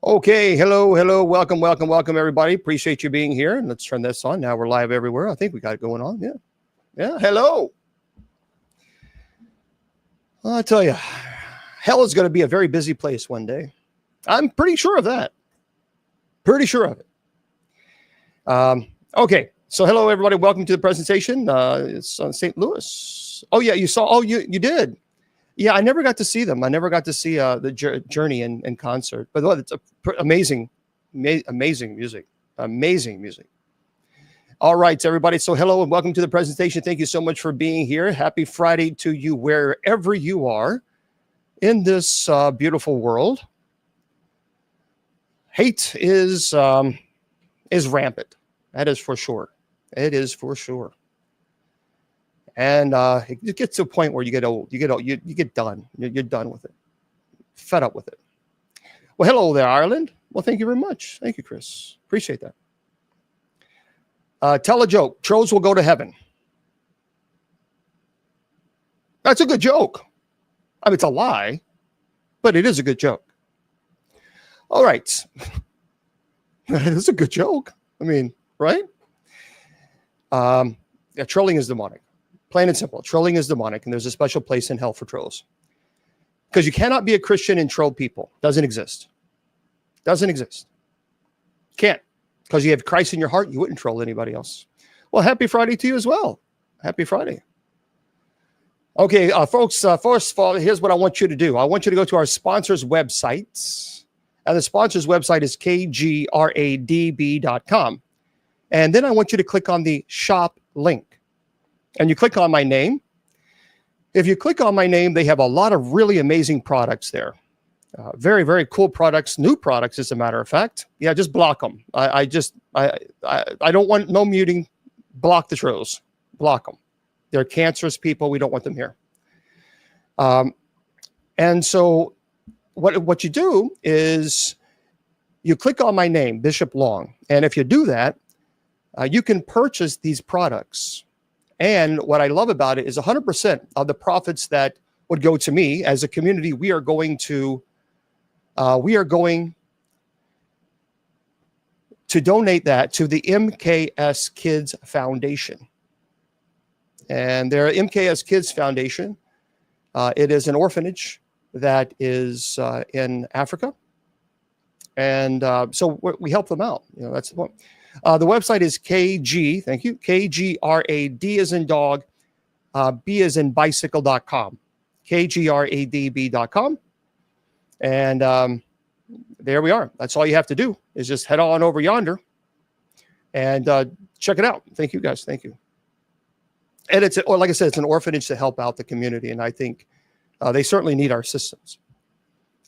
Okay, hello, welcome, everybody. Appreciate you being here. And let's turn this on. Now we're live everywhere. I think we got it going on. Yeah. Hello. Well, I tell you, hell is going to be a very busy place one day. I'm pretty sure of that. Pretty sure of it. Okay, so hello, everybody. Welcome to the presentation. It's on St. Louis. Oh, yeah, you saw. Oh, you did. Yeah, I never got to see them. I never got to see the Journey in concert. But it's amazing music. Amazing music. All right, everybody. So hello and welcome to the presentation. Thank you so much for being here. Happy Friday to you wherever you are in this beautiful world. Hate is rampant. That is for sure. It is for sure. And it gets to a point where you get old. You get done. You're done with it. Fed up with it. Well, hello there, Ireland. Well, thank you very much. Thank you, Chris. Appreciate that. Tell a joke. Trolls will go to heaven. That's a good joke. I mean, it's a lie, but it is a good joke. All right. It's a good joke. I mean, right? Yeah, trolling is demonic. Plain and simple. Trolling is demonic, and there's a special place in hell for trolls. Because you cannot be a Christian and troll people. Doesn't exist. Doesn't exist. Can't. Because you have Christ in your heart, you wouldn't troll anybody else. Well, happy Friday to you as well. Happy Friday. Okay, folks, first of all, here's what I want you to do. I want you to go to our sponsors' websites. And the sponsors' website is kgradb.com. And then I want you to click on the shop link. And you click on my name. If you click on my name, they have a lot of really amazing products there. Very, very cool products, new products, as a matter of fact. Yeah, just block them. I don't want no muting. Block the trolls. Block them. They're cancerous people. We don't want them here. And so what you do is you click on my name, Bishop Long. And if you do that, you can purchase these products. And what I love about it is 100% of the profits that would go to me as a community, we are going to donate that to the MKS Kids Foundation. And their MKS Kids Foundation, it is an orphanage that is in Africa. And so we help them out. You know, that's the point. The website is thank you, KGRAD as in dog, B as in bicycle.com, KGRADB.com. And there we are. That's all you have to do is just head on over yonder and check it out. Thank you, guys. Thank you. And like I said, it's an orphanage to help out the community. And I think they certainly need our assistance.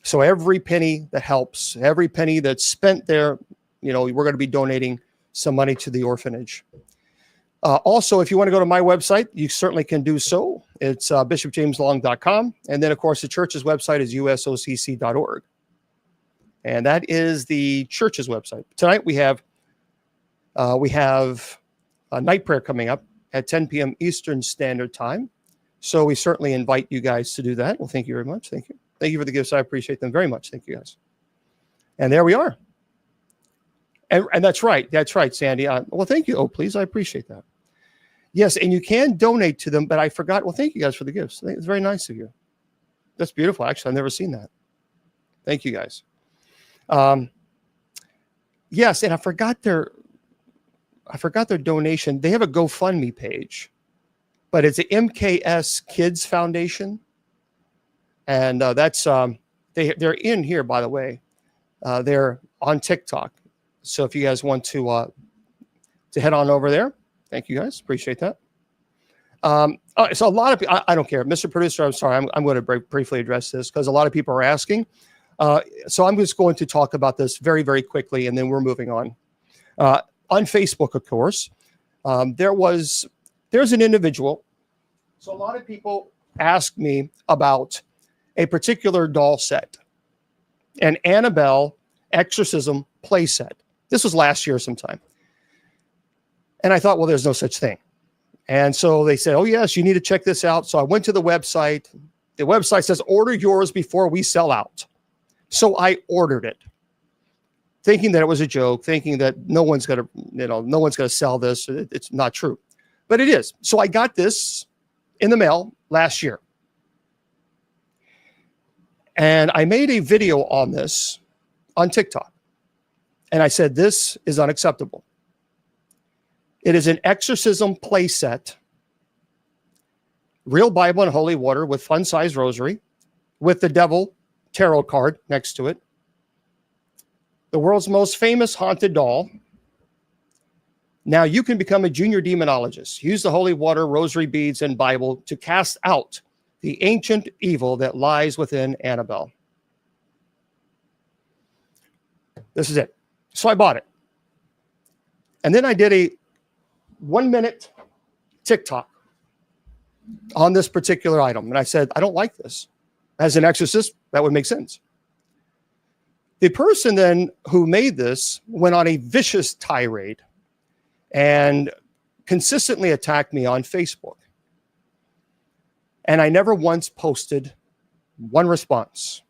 So every penny that helps, every penny that's spent there, you know, we're going to be donating some money to the orphanage. Also, if you want to go to my website, you certainly can do so. It's bishopjameslong.com. And then, of course, the church's website is usocc.org. And that is the church's website. Tonight we have a night prayer coming up at 10 p.m. Eastern Standard Time. So we certainly invite you guys to do that. Well, thank you very much. Thank you. Thank you for the gifts. I appreciate them very much. Thank you, guys. And there we are. And that's right. That's right, Sandy. Well, thank you. Oh, please. I appreciate that. Yes, and you can donate to them, but I forgot. Well, thank you guys for the gifts. It's very nice of you. That's beautiful. Actually, I've never seen that. Thank you, guys. Yes, and I forgot their donation. They have a GoFundMe page, but it's the MKS Kids Foundation. And that's they're in here, by the way. They're on TikTok. So if you guys want to head on over there, thank you guys. Appreciate that. So a lot of people, I don't care. Mr. Producer, I'm sorry. I'm going to briefly address this because a lot of people are asking. So I'm just going to talk about this very, very quickly, and then we're moving on. On Facebook, of course, there's an individual. So a lot of people ask me about a particular doll set, an Annabelle exorcism play set. This was last year sometime. And I thought, well, there's no such thing. And so they said, oh, yes, you need to check this out. So I went to the website. The website says, order yours before we sell out. So I ordered it. thinking that it was a joke, thinking that no one's going to sell this. It's not true, but it is. So I got this in the mail last year. And I made a video on this on TikTok. And I said, this is unacceptable. It is an exorcism playset, real Bible and holy water with fun-sized rosary, with the devil tarot card next to it, the world's most famous haunted doll. Now you can become a junior demonologist. Use the holy water, rosary beads, and Bible to cast out the ancient evil that lies within Annabelle. This is it. So I bought it. And then I did a 1-minute TikTok on this particular item. And I said, I don't like this. As an exorcist, that would make sense. The person then who made this went on a vicious tirade and consistently attacked me on Facebook. And I never once posted one response.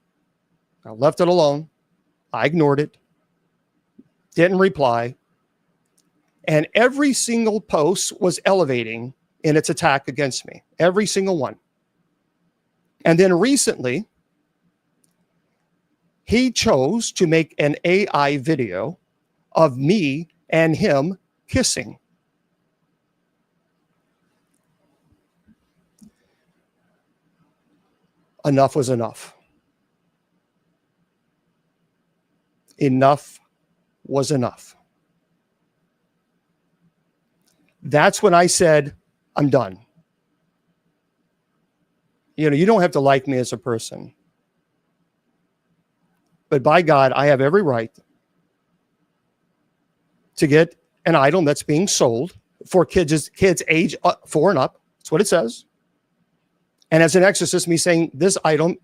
I left it alone. I ignored it. Didn't reply. And every single post was elevating in its attack against me. Every single one. And then recently, he chose to make an AI video of me and him kissing. Enough was enough. Enough was enough. That's when I said, I'm done. You don't have to like me as a person. But by God, I have every right to get an item that's being sold for kids age 4 and up. That's what it says. And as an exorcist, me saying this item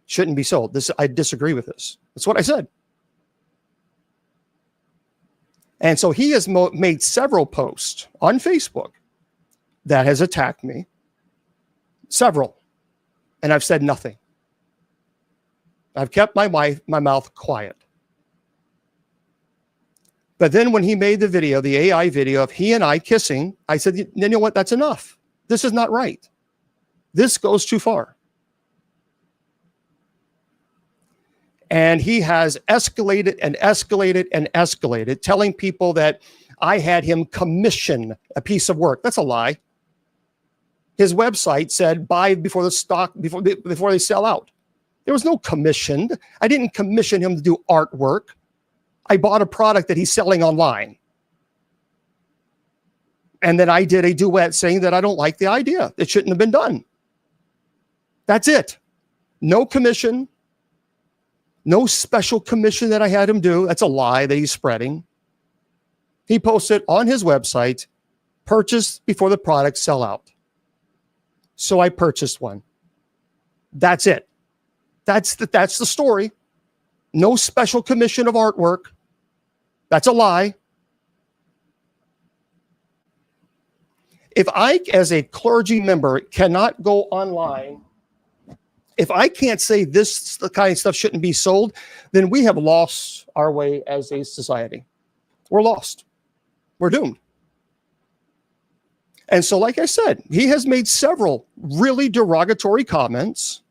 shouldn't be sold. I disagree with this. That's what I said. And so he has made several posts on Facebook that has attacked me. Several. And I've said nothing. I've kept my mouth quiet. But then when he made the video, the AI video of he and I kissing, I said, you know what? That's enough. This is not right. This goes too far. And he has escalated and escalated and escalated, telling people that I had him commission a piece of work. That's a lie. His website said buy before they sell out. There was no commission. I didn't commission him to do artwork. I bought a product that he's selling online. And then I did a duet saying that I don't like the idea. It shouldn't have been done. That's it. No commission. No special commission that I had him do. That's a lie that he's spreading. He posted on his website, purchase before the products sell out. So I purchased one. That's it. That's the story. No special commission of artwork. That's a lie. If I, as a clergy member, cannot go online, if I can't say this the kind of stuff shouldn't be sold, then we have lost our way as a society. We're lost. We're doomed. And so, like I said, he has made several really derogatory comments,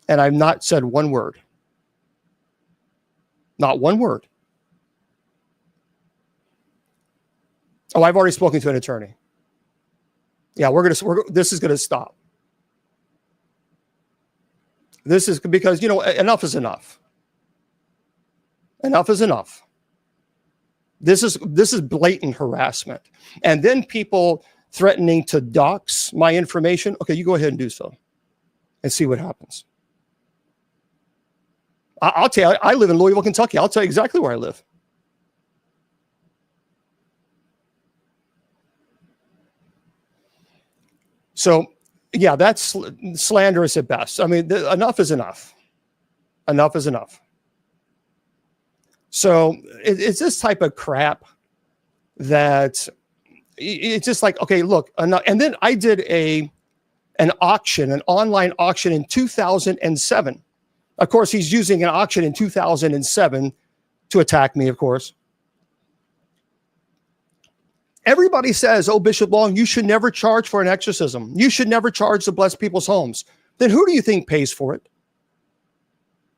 and I've not said one word. Not one word. Oh, I've already spoken to an attorney. Yeah, this is going to stop. This is because, enough is enough. Enough is enough. This is blatant harassment. And then people threatening to dox my information. Okay, you go ahead and do so and see what happens. I'll tell you, I live in Louisville, Kentucky. I'll tell you exactly where I live. So, yeah, that's slanderous at best. I mean, enough is enough. Enough is enough. So it's this type of crap that it's just like, okay, look, enough. And then I did an online auction in 2007 Of course, he's using an auction in 2007 to attack me, of course. Everybody says, oh, Bishop Long, you should never charge for an exorcism. You should never charge to bless people's homes. Then who do you think pays for it?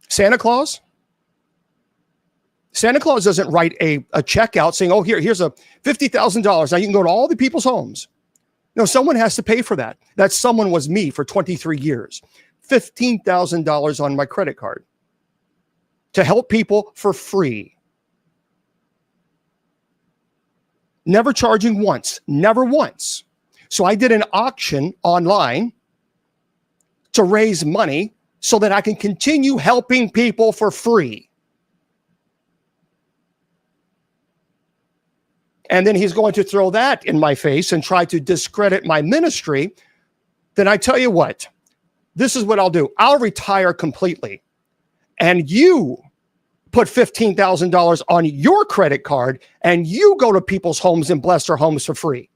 Santa Claus? Santa Claus doesn't write a check out saying, oh, here's a $50,000. Now you can go to all the people's homes. No, someone has to pay for that. That someone was me for 23 years. $15,000 on my credit card to help people for free. Never charging once, never once. So I did an auction online to raise money so that I can continue helping people for free. And then he's going to throw that in my face and try to discredit my ministry. Then I tell you what, this is what I'll do. I'll retire completely. And you put $15,000 on your credit card and you go to people's homes and bless their homes for free.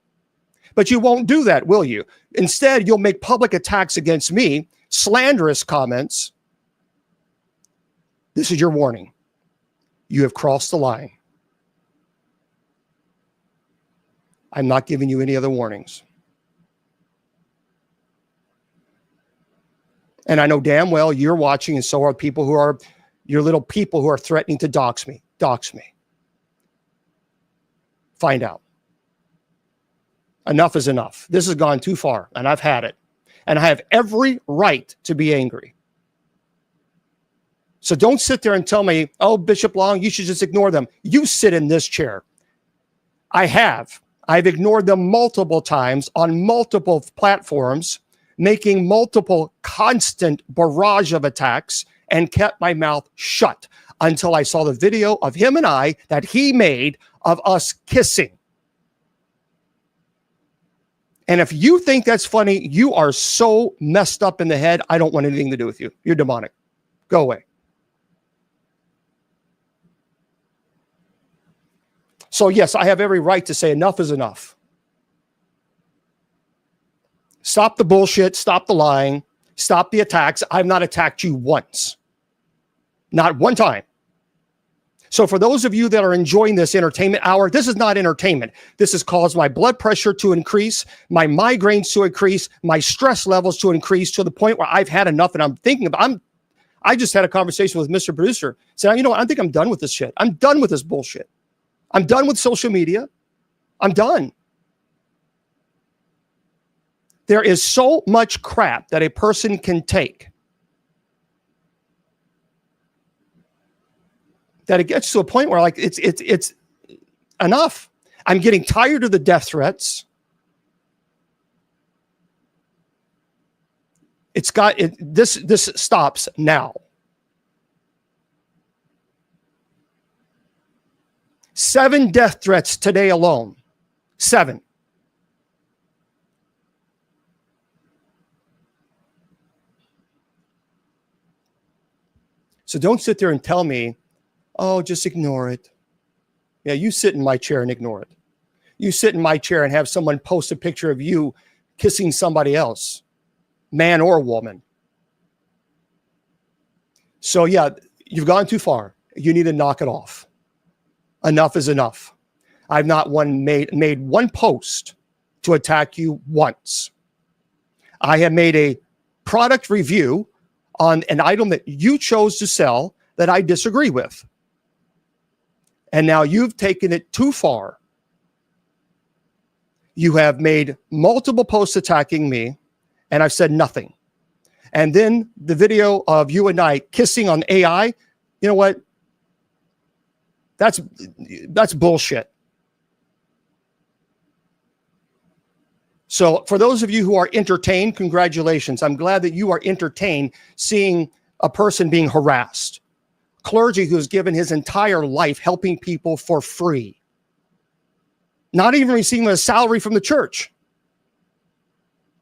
But you won't do that, will you? Instead, you'll make public attacks against me, slanderous comments. This is your warning. You have crossed the line. I'm not giving you any other warnings. And I know damn well you're watching, and so are people who are, your little people who are threatening to dox me. Dox me. Find out. Enough is enough. This has gone too far, and I've had it. And I have every right to be angry. So don't sit there and tell me, oh, Bishop Long, you should just ignore them. You sit in this chair. I have. I've ignored them multiple times on multiple platforms, making multiple constant barrage of attacks, and kept my mouth shut until I saw the video of him and I that he made of us kissing. And if you think that's funny, you are so messed up in the head, I don't want anything to do with you. You're demonic. Go away. So yes, I have every right to say enough is enough. Stop the bullshit, stop the lying, stop the attacks. I've not attacked you once. Not one time. So for those of you that are enjoying this entertainment hour, this is not entertainment. This has caused my blood pressure to increase, my migraines to increase, my stress levels to increase to the point where I've had enough and I'm thinking about, I just had a conversation with Mr. Producer. Said, you know what, I think I'm done with this shit. I'm done with this bullshit. I'm done with social media. I'm done. There is so much crap that a person can take that it gets to a point where like it's enough. I'm getting tired of the death threats. This stops now. 7 death threats today alone. 7. So don't sit there and tell me, oh, just ignore it. Yeah, you sit in my chair and ignore it. You sit in my chair and have someone post a picture of you kissing somebody else, man or woman. So yeah, you've gone too far. You need to knock it off. Enough is enough. I've not made one post to attack you once. I have made a product review on an item that you chose to sell that I disagree with. And now you've taken it too far. You have made multiple posts attacking me, and I've said nothing. And then the video of you and I kissing on AI, you know what? That's bullshit. So for those of you who are entertained, congratulations. I'm glad that you are entertained seeing a person being harassed. Clergy who's given his entire life helping people for free. Not even receiving a salary from the church.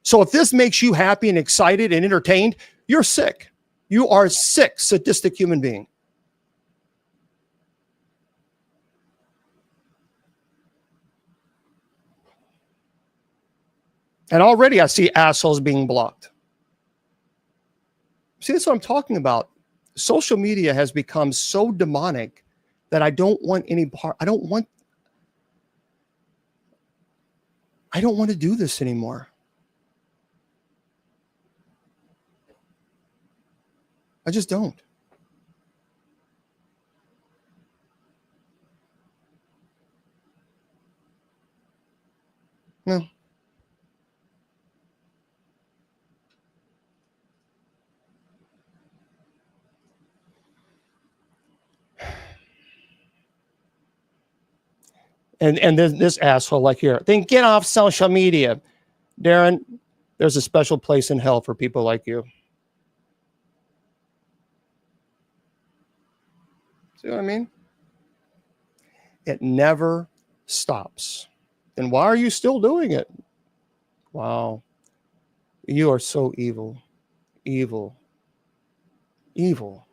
So if this makes you happy and excited and entertained, you're sick. You are a sick, sadistic human being. And already I see assholes being blocked. See, that's what I'm talking about. social media has become so demonic that I don't want any part. I don't want to do this anymore. I just don't. No. And this asshole like here, then get off social media. Darren, there's a special place in hell for people like you. See what I mean? It never stops. And why are you still doing it? Wow. You are so evil. Evil. Evil.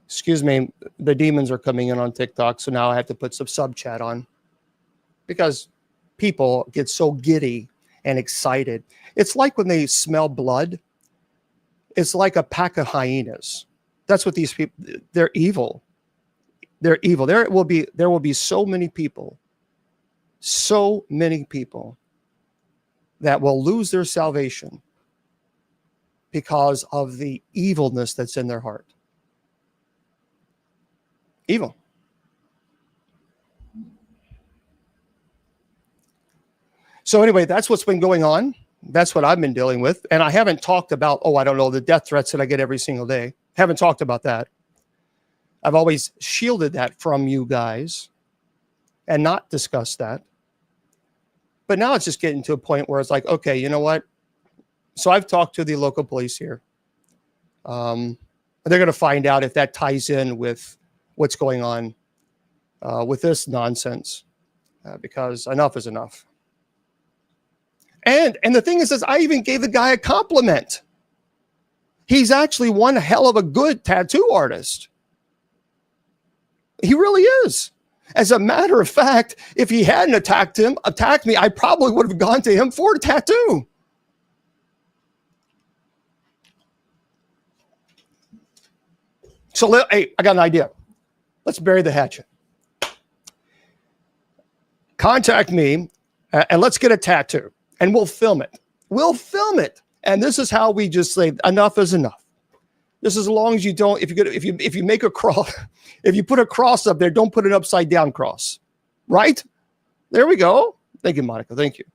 Excuse me, the demons are coming in on TikTok, so now I have to put some sub chat on because people get so giddy and excited. It's like when they smell blood. It's like a pack of hyenas. That's what these people, they're evil. They're evil. There will be so many people that will lose their salvation because of the evilness that's in their heart. Evil. So anyway, that's what's been going on. That's what I've been dealing with. And I haven't talked about, I don't know, the death threats that I get every single day. Haven't talked about that. I've always shielded that from you guys and not discussed that. But now it's just getting to a point where it's like, okay, you know what? So I've talked to the local police here. They're going to find out if that ties in with what's going on with this nonsense, because enough is enough. And the thing is I even gave the guy a compliment. He's actually one hell of a good tattoo artist. He really is. As a matter of fact, if he hadn't attacked me, I probably would have gone to him for a tattoo. So, hey, I got an idea. Let's bury the hatchet. Contact me and let's get a tattoo and we'll film it. We'll film it. And this is how we just say enough is enough. Just as long as you don't, if you make a cross, if you put a cross up there, don't put an upside down cross. Right? There we go. Thank you, Monica. Thank you.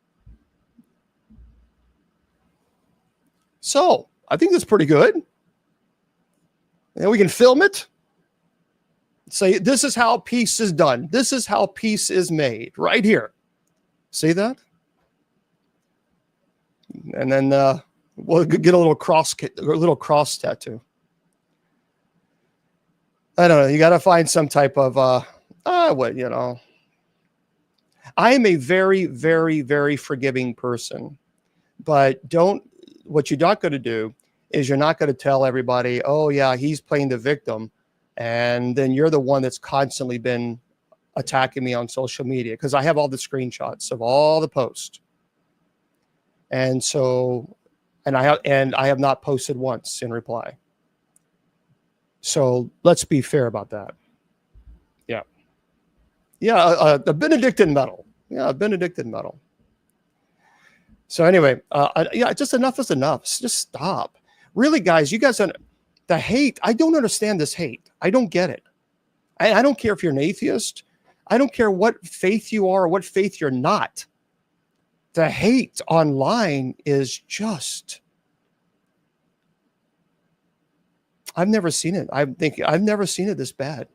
So I think that's pretty good. And we can film it. Say, this is how peace is done. This is how peace is made right here. See that? And then we'll get a little cross tattoo. I don't know. You got to find some type of, I am a very, very, very forgiving person, but what you're not going to do is you're not going to tell everybody, oh yeah, he's playing the victim. And then you're the one that's constantly been attacking me on social media because I have all the screenshots of all the posts. And so, and I have not posted once in reply. So let's be fair about that. Yeah. Yeah. The Benedictine medal. Yeah. Benedictine medal. So anyway, just enough is enough. Just stop. Really, guys, you guys, the hate, I don't understand this hate. I don't get it. I don't care if you're an atheist. I don't care what faith you are or what faith you're not. The hate online is just, I've never seen it. I've never seen it this bad.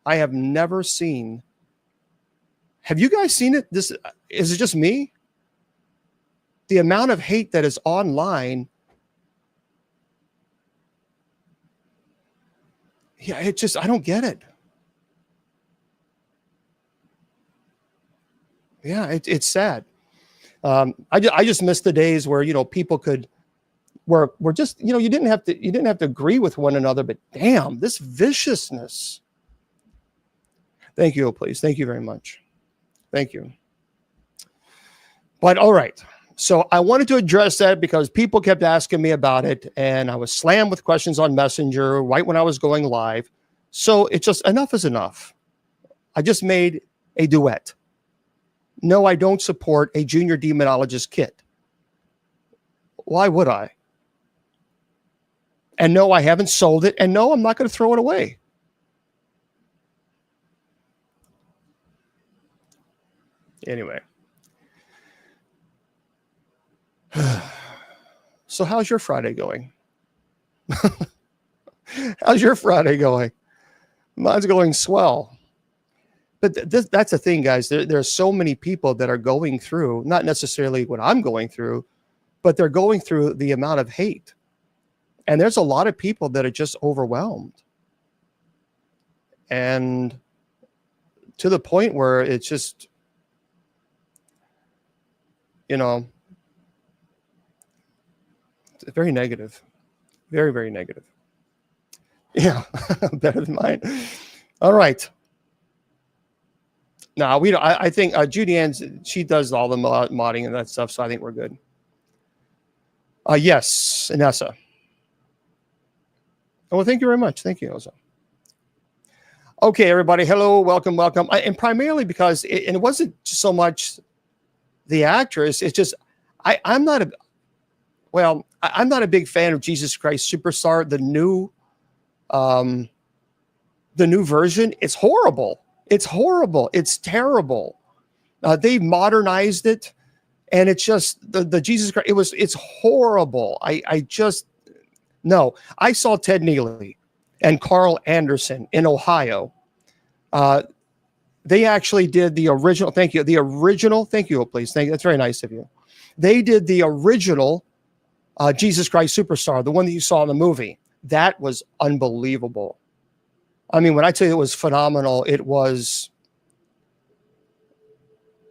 I have never seen. Have you guys seen it? Is it just me? The amount of hate that is online. Yeah, I don't get it. Yeah, it's sad. I just miss the days where, people were just, you didn't have to agree with one another, but damn, this viciousness. Thank you, please. Thank you very much. Thank you. But all right. So I wanted to address that because people kept asking me about it, and I was slammed with questions on Messenger right when I was going live. So it's just enough is enough. I just made a duet. No, I don't support a junior demonologist kit. Why would I? And no, I haven't sold it. And no, I'm not going to throw it away. Anyway. So how's your Friday going? How's your Friday going? Mine's going swell. But that's the thing, guys. There are so many people that are going through, not necessarily what I'm going through, but they're going through the amount of hate. And there's a lot of people that are just overwhelmed. And to the point where it's just, you know, it's very negative. Very, very negative. Yeah, better than mine. All right. No, we don't. I think Judy Ann, she does all the modding and that stuff, so I think we're good. Yes, Inessa. Oh, well, thank you very much. Thank you, Oza. Okay, everybody. Hello, welcome, welcome. And primarily because it wasn't so much the actress. It's just I'm not a big fan of Jesus Christ Superstar. The new version. It's horrible. It's horrible. It's terrible. They've modernized it, and it's just the Jesus Christ. It's horrible. I just no. I saw Ted Neely and Carl Anderson in Ohio. They actually did the original. Thank you. The original. Thank you, please. Thank you. That's very nice of you. They did the original Jesus Christ Superstar, the one that you saw in the movie. That was unbelievable. I mean, when I tell you it was phenomenal, it was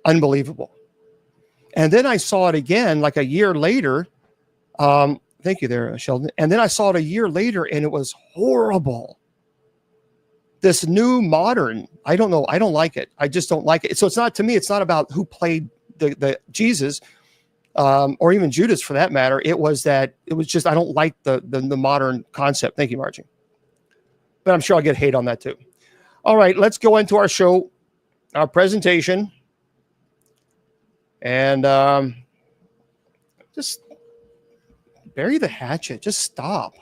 unbelievable. And then I saw it again like a year later. Thank you there, Sheldon. And then I saw it a year later, and it was horrible. This new modern, I don't know. I don't like it. I just don't like it. So it's not, to me, it's not about who played the Jesus or even Judas for that matter. It was just, I don't like the modern concept. Thank you, Margie. But I'm sure I'll get hate on that too. All right, let's go into our show, our presentation. And just bury the hatchet. Just stop.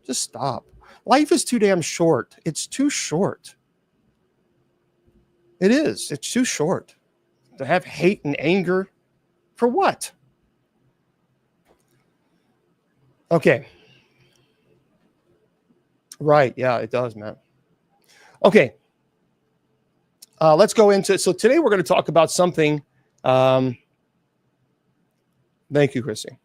Just stop. Life is too damn short. It's too short. It is. It's too short to have hate and anger. For what? Okay. Right. Yeah, it does, man. Okay. Let's go into it. So today we're going to talk about something. Thank you, Chrissy.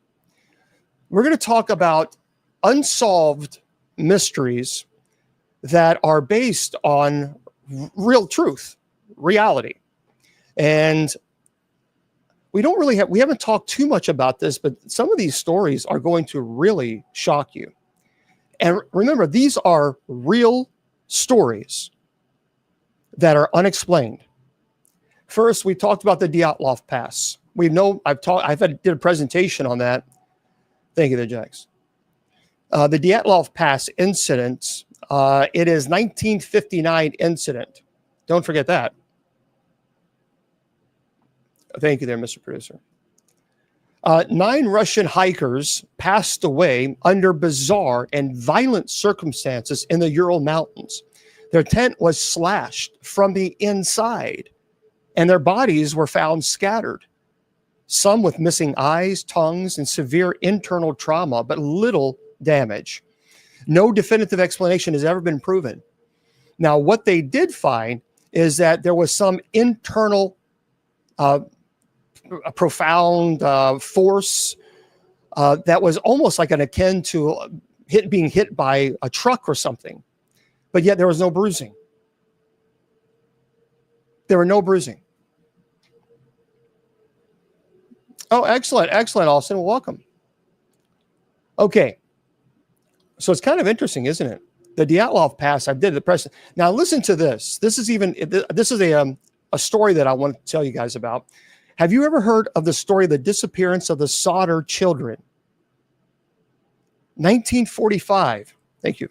We're going to talk about unsolved mysteries that are based on real truth, reality. And we haven't talked too much about this, but some of these stories are going to really shock you. And remember, these are real stories that are unexplained. First, we talked about the Dyatlov Pass. Did a presentation on that. Thank you there, Jax. The Dyatlov Pass incident, it is 1959 incident. Don't forget that. Thank you there, Mr. Producer. 9 Russian hikers passed away under bizarre and violent circumstances in the Ural Mountains. Their tent was slashed from the inside, and their bodies were found scattered, some with missing eyes, tongues, and severe internal trauma, but little damage. No definitive explanation has ever been proven. Now, what they did find is that there was some internal a profound force that was almost like an akin to being hit by a truck or something, but yet there was no bruising. There were no bruising. Oh, excellent, excellent, Austin. Welcome. Okay, so it's kind of interesting, isn't it? The Dyatlov Pass, I did the press. Now listen to this. This is a story that I want to tell you guys about. Have you ever heard of the story of the disappearance of the Sauter children? 1945. Thank you.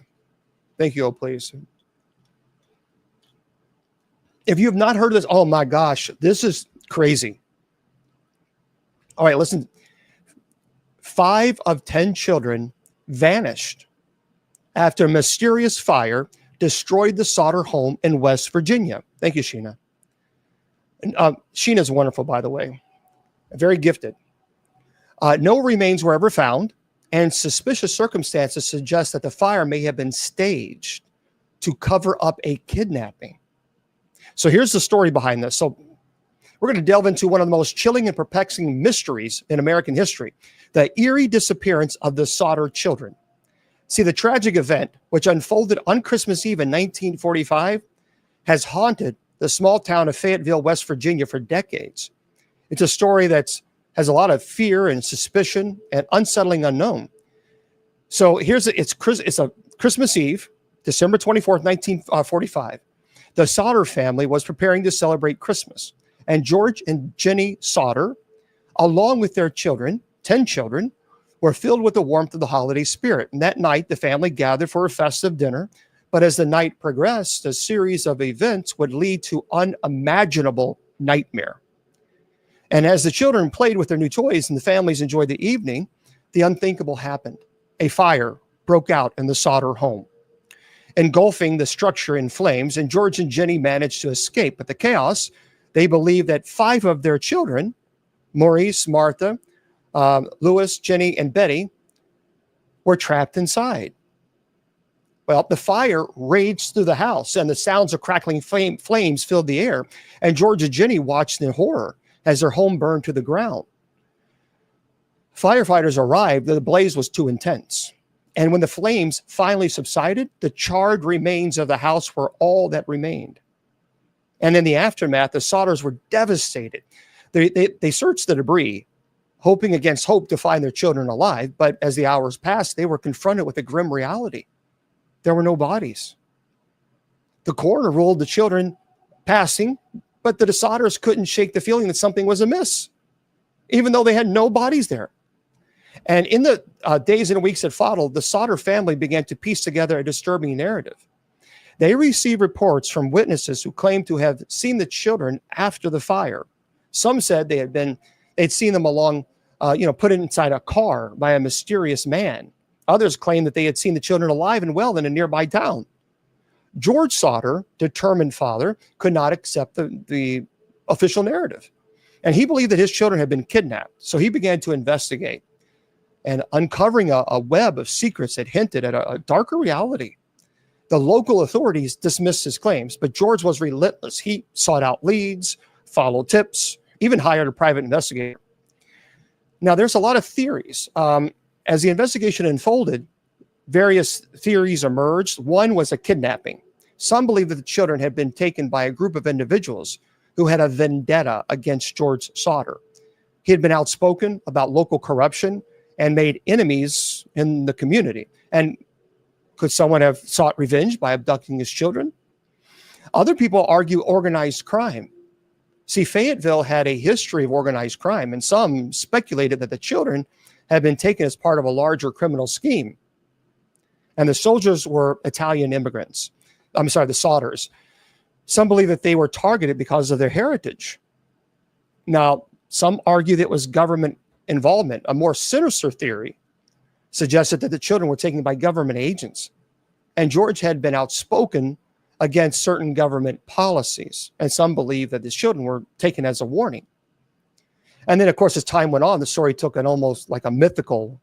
Thank you, oh please. If you have not heard of this, oh my gosh, this is crazy. All right, listen. 5 of 10 children vanished after a mysterious fire destroyed the Sauter home in West Virginia. Thank you, Sheena. Sheena's wonderful, by the way. Very gifted. No remains were ever found, and suspicious circumstances suggest that the fire may have been staged to cover up a kidnapping. So here's the story behind this. So we're going to delve into one of the most chilling and perplexing mysteries in American history, the eerie disappearance of the Sauter children. See, the tragic event, which unfolded on Christmas Eve in 1945, has haunted the small town of Fayetteville, West Virginia for decades. It's a story that has a lot of fear and suspicion and unsettling unknown. So it's a Christmas Eve, December 24th, 1945. The Sauter family was preparing to celebrate Christmas, and George and Jenny Sauter, along with their children, 10 children, were filled with the warmth of the holiday spirit. And that night, the family gathered for a festive dinner. But as the night progressed, a series of events would lead to unimaginable nightmare. And as the children played with their new toys and the families enjoyed the evening, the unthinkable happened. A fire broke out in the Sauter home, engulfing the structure in flames, and George and Jenny managed to escape. But the chaos, they believed that 5 of their children, Maurice, Martha, Louis, Jenny, and Betty, were trapped inside. Well, the fire raged through the house, and the sounds of crackling flames filled the air. And George and Jenny watched in horror as their home burned to the ground. Firefighters arrived, the blaze was too intense. And when the flames finally subsided, the charred remains of the house were all that remained. And in the aftermath, the Sauters were devastated. They searched the debris, hoping against hope to find their children alive. But as the hours passed, they were confronted with a grim reality. There were no bodies. The coroner ruled the children passing, but the Sauters couldn't shake the feeling that something was amiss, even though they had no bodies there. And in the days and weeks that followed, the Sauter family began to piece together a disturbing narrative. They received reports from witnesses who claimed to have seen the children after the fire. Some said they'd seen them put inside a car by a mysterious man. Others claimed that they had seen the children alive and well in a nearby town. George Sauter, determined father, could not accept the official narrative. And he believed that his children had been kidnapped. So he began to investigate, and uncovering a web of secrets that hinted at a darker reality. The local authorities dismissed his claims, but George was relentless. He sought out leads, followed tips, even hired a private investigator. Now, there's a lot of theories. As the investigation unfolded, various theories emerged. One was a kidnapping. Some believe that the children had been taken by a group of individuals who had a vendetta against George Sauter. He had been outspoken about local corruption and made enemies in the community. And could someone have sought revenge by abducting his children? Other people argue organized crime. See, Fayetteville had a history of organized crime, and some speculated that the children had been taken as part of a larger criminal scheme. And the soldiers were Italian immigrants. The Sauters. Some believe that they were targeted because of their heritage. Now, some argue that it was government involvement. A more sinister theory suggested that the children were taken by government agents, and George had been outspoken against certain government policies, and some believe that the children were taken as a warning. And then, of course, as time went on, the story took an almost like a mythical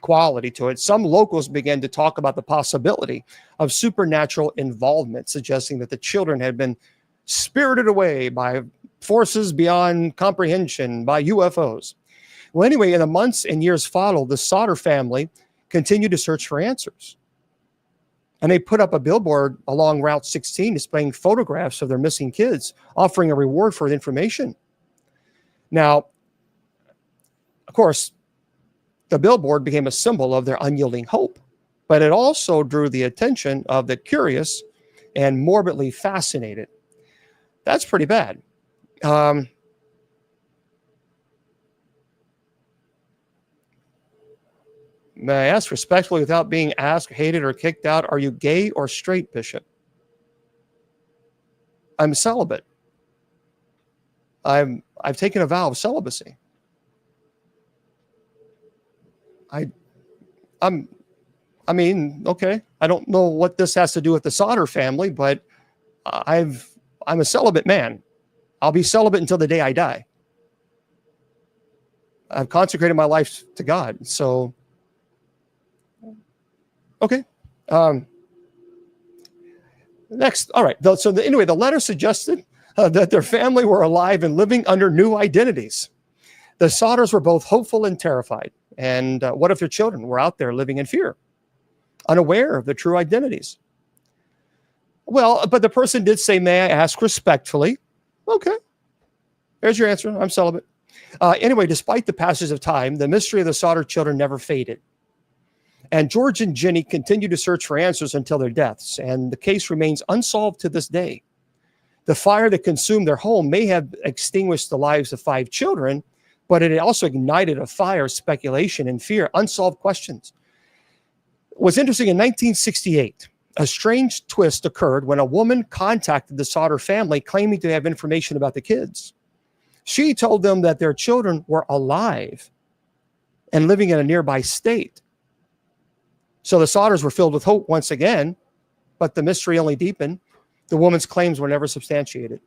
quality to it. Some locals began to talk about the possibility of supernatural involvement, suggesting that the children had been spirited away by forces beyond comprehension, by UFOs. Well, anyway, in the months and years followed, the Sauter family continued to search for answers. And they put up a billboard along Route 16 displaying photographs of their missing kids, offering a reward for the information. Now, of course, the billboard became a symbol of their unyielding hope. but it also drew the attention of the curious and morbidly fascinated. That's pretty bad. May I ask respectfully, without being asked, hated, or kicked out, are you gay or straight, Bishop? I'm celibate. I've taken a vow of celibacy. I mean, okay. I don't know what this has to do with the Sauter family, but I'm a celibate man. I'll be celibate until the day I die. I've consecrated my life to God. So, okay. Next. All right. Anyway, the letter suggested that their family were alive and living under new identities. The Sauters were both hopeful and terrified. And what if their children were out there living in fear, unaware of the true identities? Well, but the person did say, may I ask respectfully? Okay. There's your answer. I'm celibate. Anyway, despite the passage of time, the mystery of the Sauter children never faded. And George and Jenny continued to search for answers until their deaths, and the case remains unsolved to this day. The fire that consumed their home may have extinguished the lives of 5 children, but it also ignited a fire of speculation and fear, unsolved questions. What's interesting, in 1968, a strange twist occurred when a woman contacted the Sauter family claiming to have information about the kids. She told them that their children were alive and living in a nearby state. So the Sauters were filled with hope once again, but the mystery only deepened. The woman's claims were never substantiated,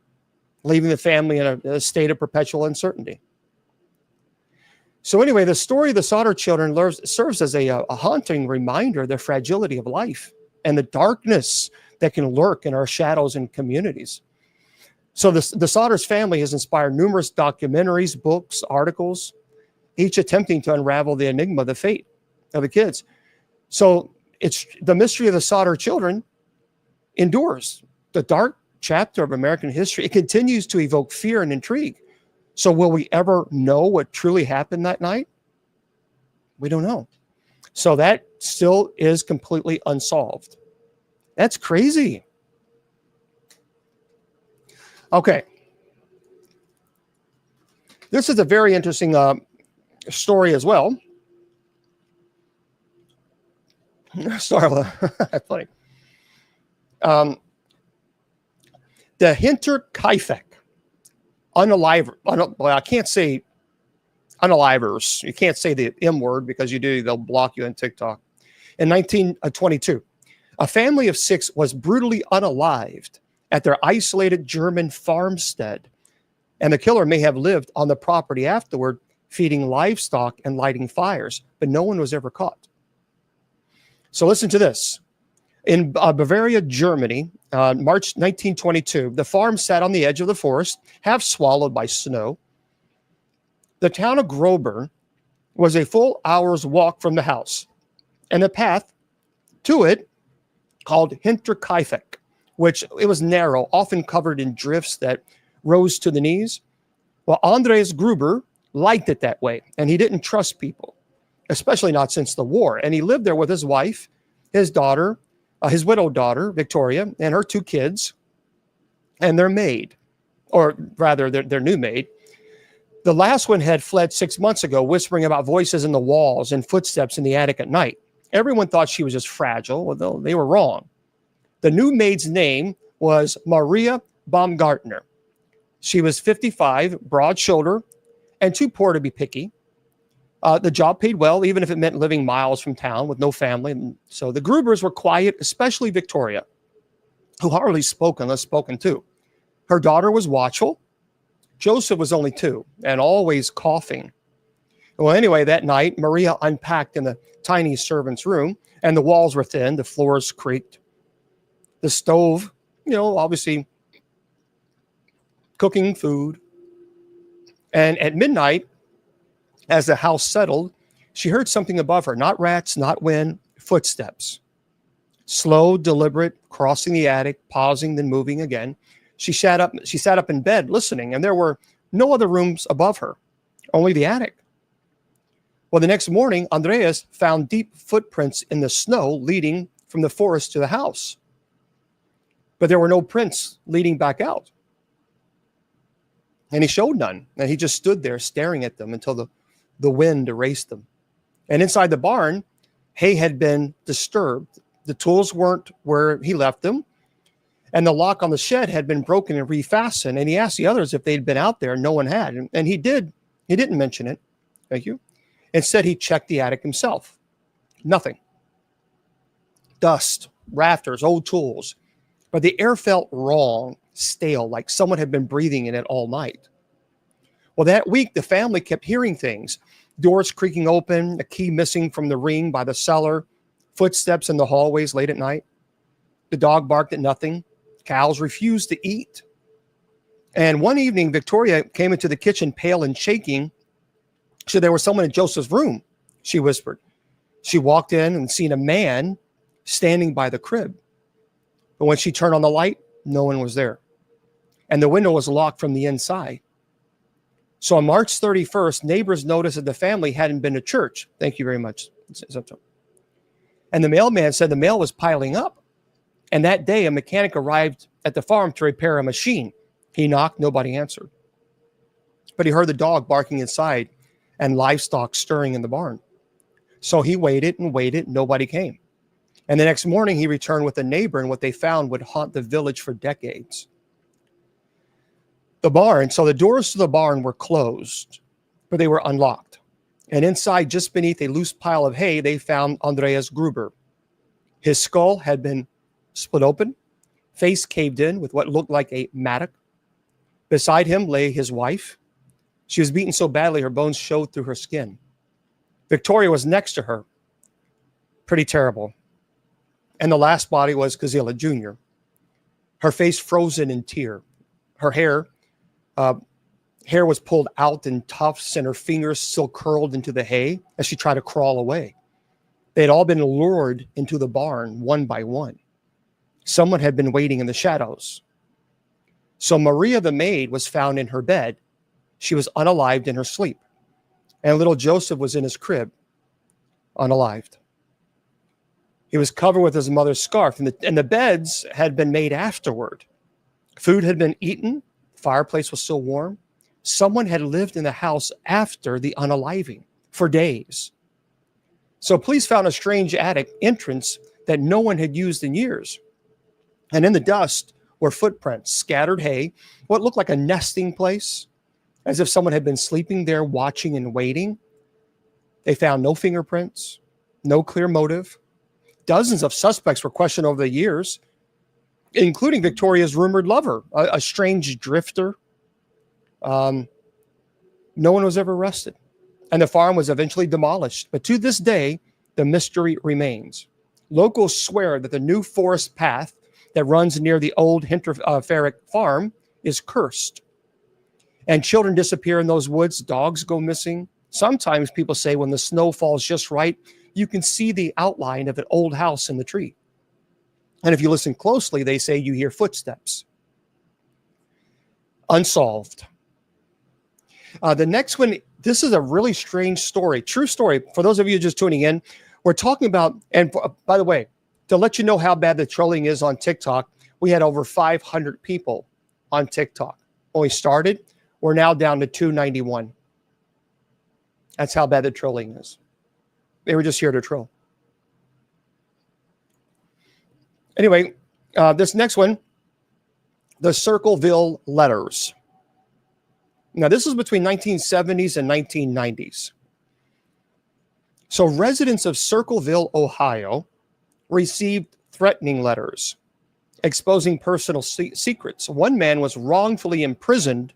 leaving the family in a state of perpetual uncertainty. So anyway, the story of the Sauter children serves as a haunting reminder of the fragility of life and the darkness that can lurk in our shadows and communities. So the Sauters family has inspired numerous documentaries, books, articles, each attempting to unravel the enigma of the fate of the kids. So it's the mystery of the Sauter children endures. The dark chapter of American history, it continues to evoke fear and intrigue. So will we ever know what truly happened that night? We don't know. So that still is completely unsolved. That's crazy. Okay. This is a very interesting story as well. Sorry, that's funny. The Hinterkaifeck unaliver. Well, I can't say unalivers. You can't say the M word because you do, they'll block you on TikTok. In 1922, a family of 6 was brutally unalived at their isolated German farmstead, and the killer may have lived on the property afterward, feeding livestock and lighting fires, but no one was ever caught. So listen to this. In Bavaria, Germany, March 1922, the farm sat on the edge of the forest, half swallowed by snow. The town of Grober was a full hour's walk from the house, and the path to it, called Hinterkaifeck, which it was narrow, often covered in drifts that rose to the knees. Well, Andres Gruber liked it that way, and he didn't trust people, especially not since the war. And he lived there with his wife, his daughter, his widowed daughter, Victoria, and her 2 kids, and their maid, or rather their new maid. The last one had fled 6 months ago, whispering about voices in the walls and footsteps in the attic at night. Everyone thought she was just fragile, although they were wrong. The new maid's name was Maria Baumgartner. She was 55, broad shoulder, and too poor to be picky. The job paid well, even if it meant living miles from town with no family. And so the Grubers were quiet, especially Victoria, who hardly spoke unless spoken to. Her daughter was watchful. Joseph was only 2 and always coughing. Well, anyway, that night, Maria unpacked in the tiny servant's room, and the walls were thin, the floors creaked. The stove, obviously cooking food. And at midnight, as the house settled, she heard something above her, not rats, not wind, footsteps. Slow, deliberate, crossing the attic, pausing, then moving again. She sat up in bed listening, and there were no other rooms above her, only the attic. Well, the next morning, Andreas found deep footprints in the snow leading from the forest to the house. But there were no prints leading back out. And he showed none. And he just stood there staring at them until the wind erased them. And inside the barn, hay had been disturbed. The tools weren't where he left them. And the lock on the shed had been broken and refastened. And he asked the others if they'd been out there. No one had. And he did. He didn't mention it. Thank you. Instead, he checked the attic himself. Nothing. Dust, rafters, old tools. But the air felt wrong, stale, like someone had been breathing in it all night. Well, that week, the family kept hearing things. Doors creaking open, a key missing from the ring by the cellar, footsteps in the hallways late at night. The dog barked at nothing. Cows refused to eat. And one evening, Victoria came into the kitchen pale and shaking. So there was someone in Joseph's room, she whispered. She walked in and seen a man standing by the crib. But when she turned on the light, no one was there. And the window was locked from the inside. So on March 31st, neighbors noticed that the family hadn't been to church. Thank you very much. And the mailman said the mail was piling up. And that day, a mechanic arrived at the farm to repair a machine. He knocked, nobody answered. But he heard the dog barking inside and livestock stirring in the barn. So he waited and waited, nobody came. And the next morning, he returned with a neighbor, and what they found would haunt the village for decades. The barn, so the doors to the barn were closed, but they were unlocked. And inside, just beneath a loose pile of hay, they found Andreas Gruber. His skull had been split open, face caved in with what looked like a mattock. Beside him lay his wife. She was beaten so badly her bones showed through her skin. Victoria was next to her. Pretty terrible. And the last body was Kazila Jr. Her face frozen in tear. Her hair was pulled out in tufts, and her fingers still curled into the hay as she tried to crawl away. They had all been lured into the barn one by one. Someone had been waiting in the shadows. So Maria the maid was found in her bed. She was unalived in her sleep. And little Joseph was in his crib, unalived. He was covered with his mother's scarf, and the beds had been made afterward. Food had been eaten. The fireplace was still warm. Someone had lived in the house after the unaliving for days. So police found a strange attic entrance that no one had used in years. And in the dust were footprints, scattered hay, what looked like a nesting place, as if someone had been sleeping there watching and waiting. They found no fingerprints, no clear motive. Dozens of suspects were questioned over the years, including Victoria's rumored lover, a strange drifter. No one was ever arrested, and the farm was eventually demolished. But to this day, the mystery remains. Locals swear that the new forest path that runs near the old Hinterferric farm is cursed. And children disappear in those woods, dogs go missing. Sometimes people say when the snow falls just right, you can see the outline of an old house in the tree. And if you listen closely, they say you hear footsteps. Unsolved. The next one, this is a really strange story, true story. For those of you just tuning in, we're talking about, and by the way, to let you know how bad the trolling is on TikTok, we had over 500 people on TikTok. When we started, we're now down to 291. That's how bad the trolling is. They were just here to troll. Anyway, this next one, the Circleville letters. Now, this is between 1970s and 1990s. So residents of Circleville, Ohio, received threatening letters exposing personal secrets. One man was wrongfully imprisoned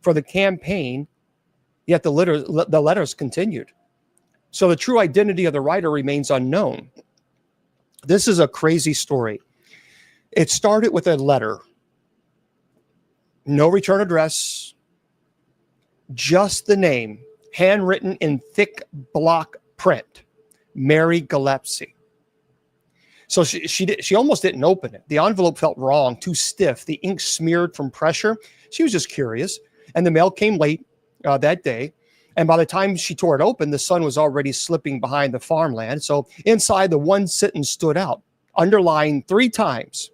for the campaign, yet the letters continued. So the true identity of the writer remains unknown. This is a crazy story. It started with a letter. No return address, just the name, handwritten in thick block print, Mary Gillespie. So she almost didn't open it. The envelope felt wrong, too stiff. The ink smeared from pressure. She was just curious. And the mail came late that day. And by the time she tore it open, the sun was already slipping behind the farmland. So inside, the one sentence stood out, underlined 3 times.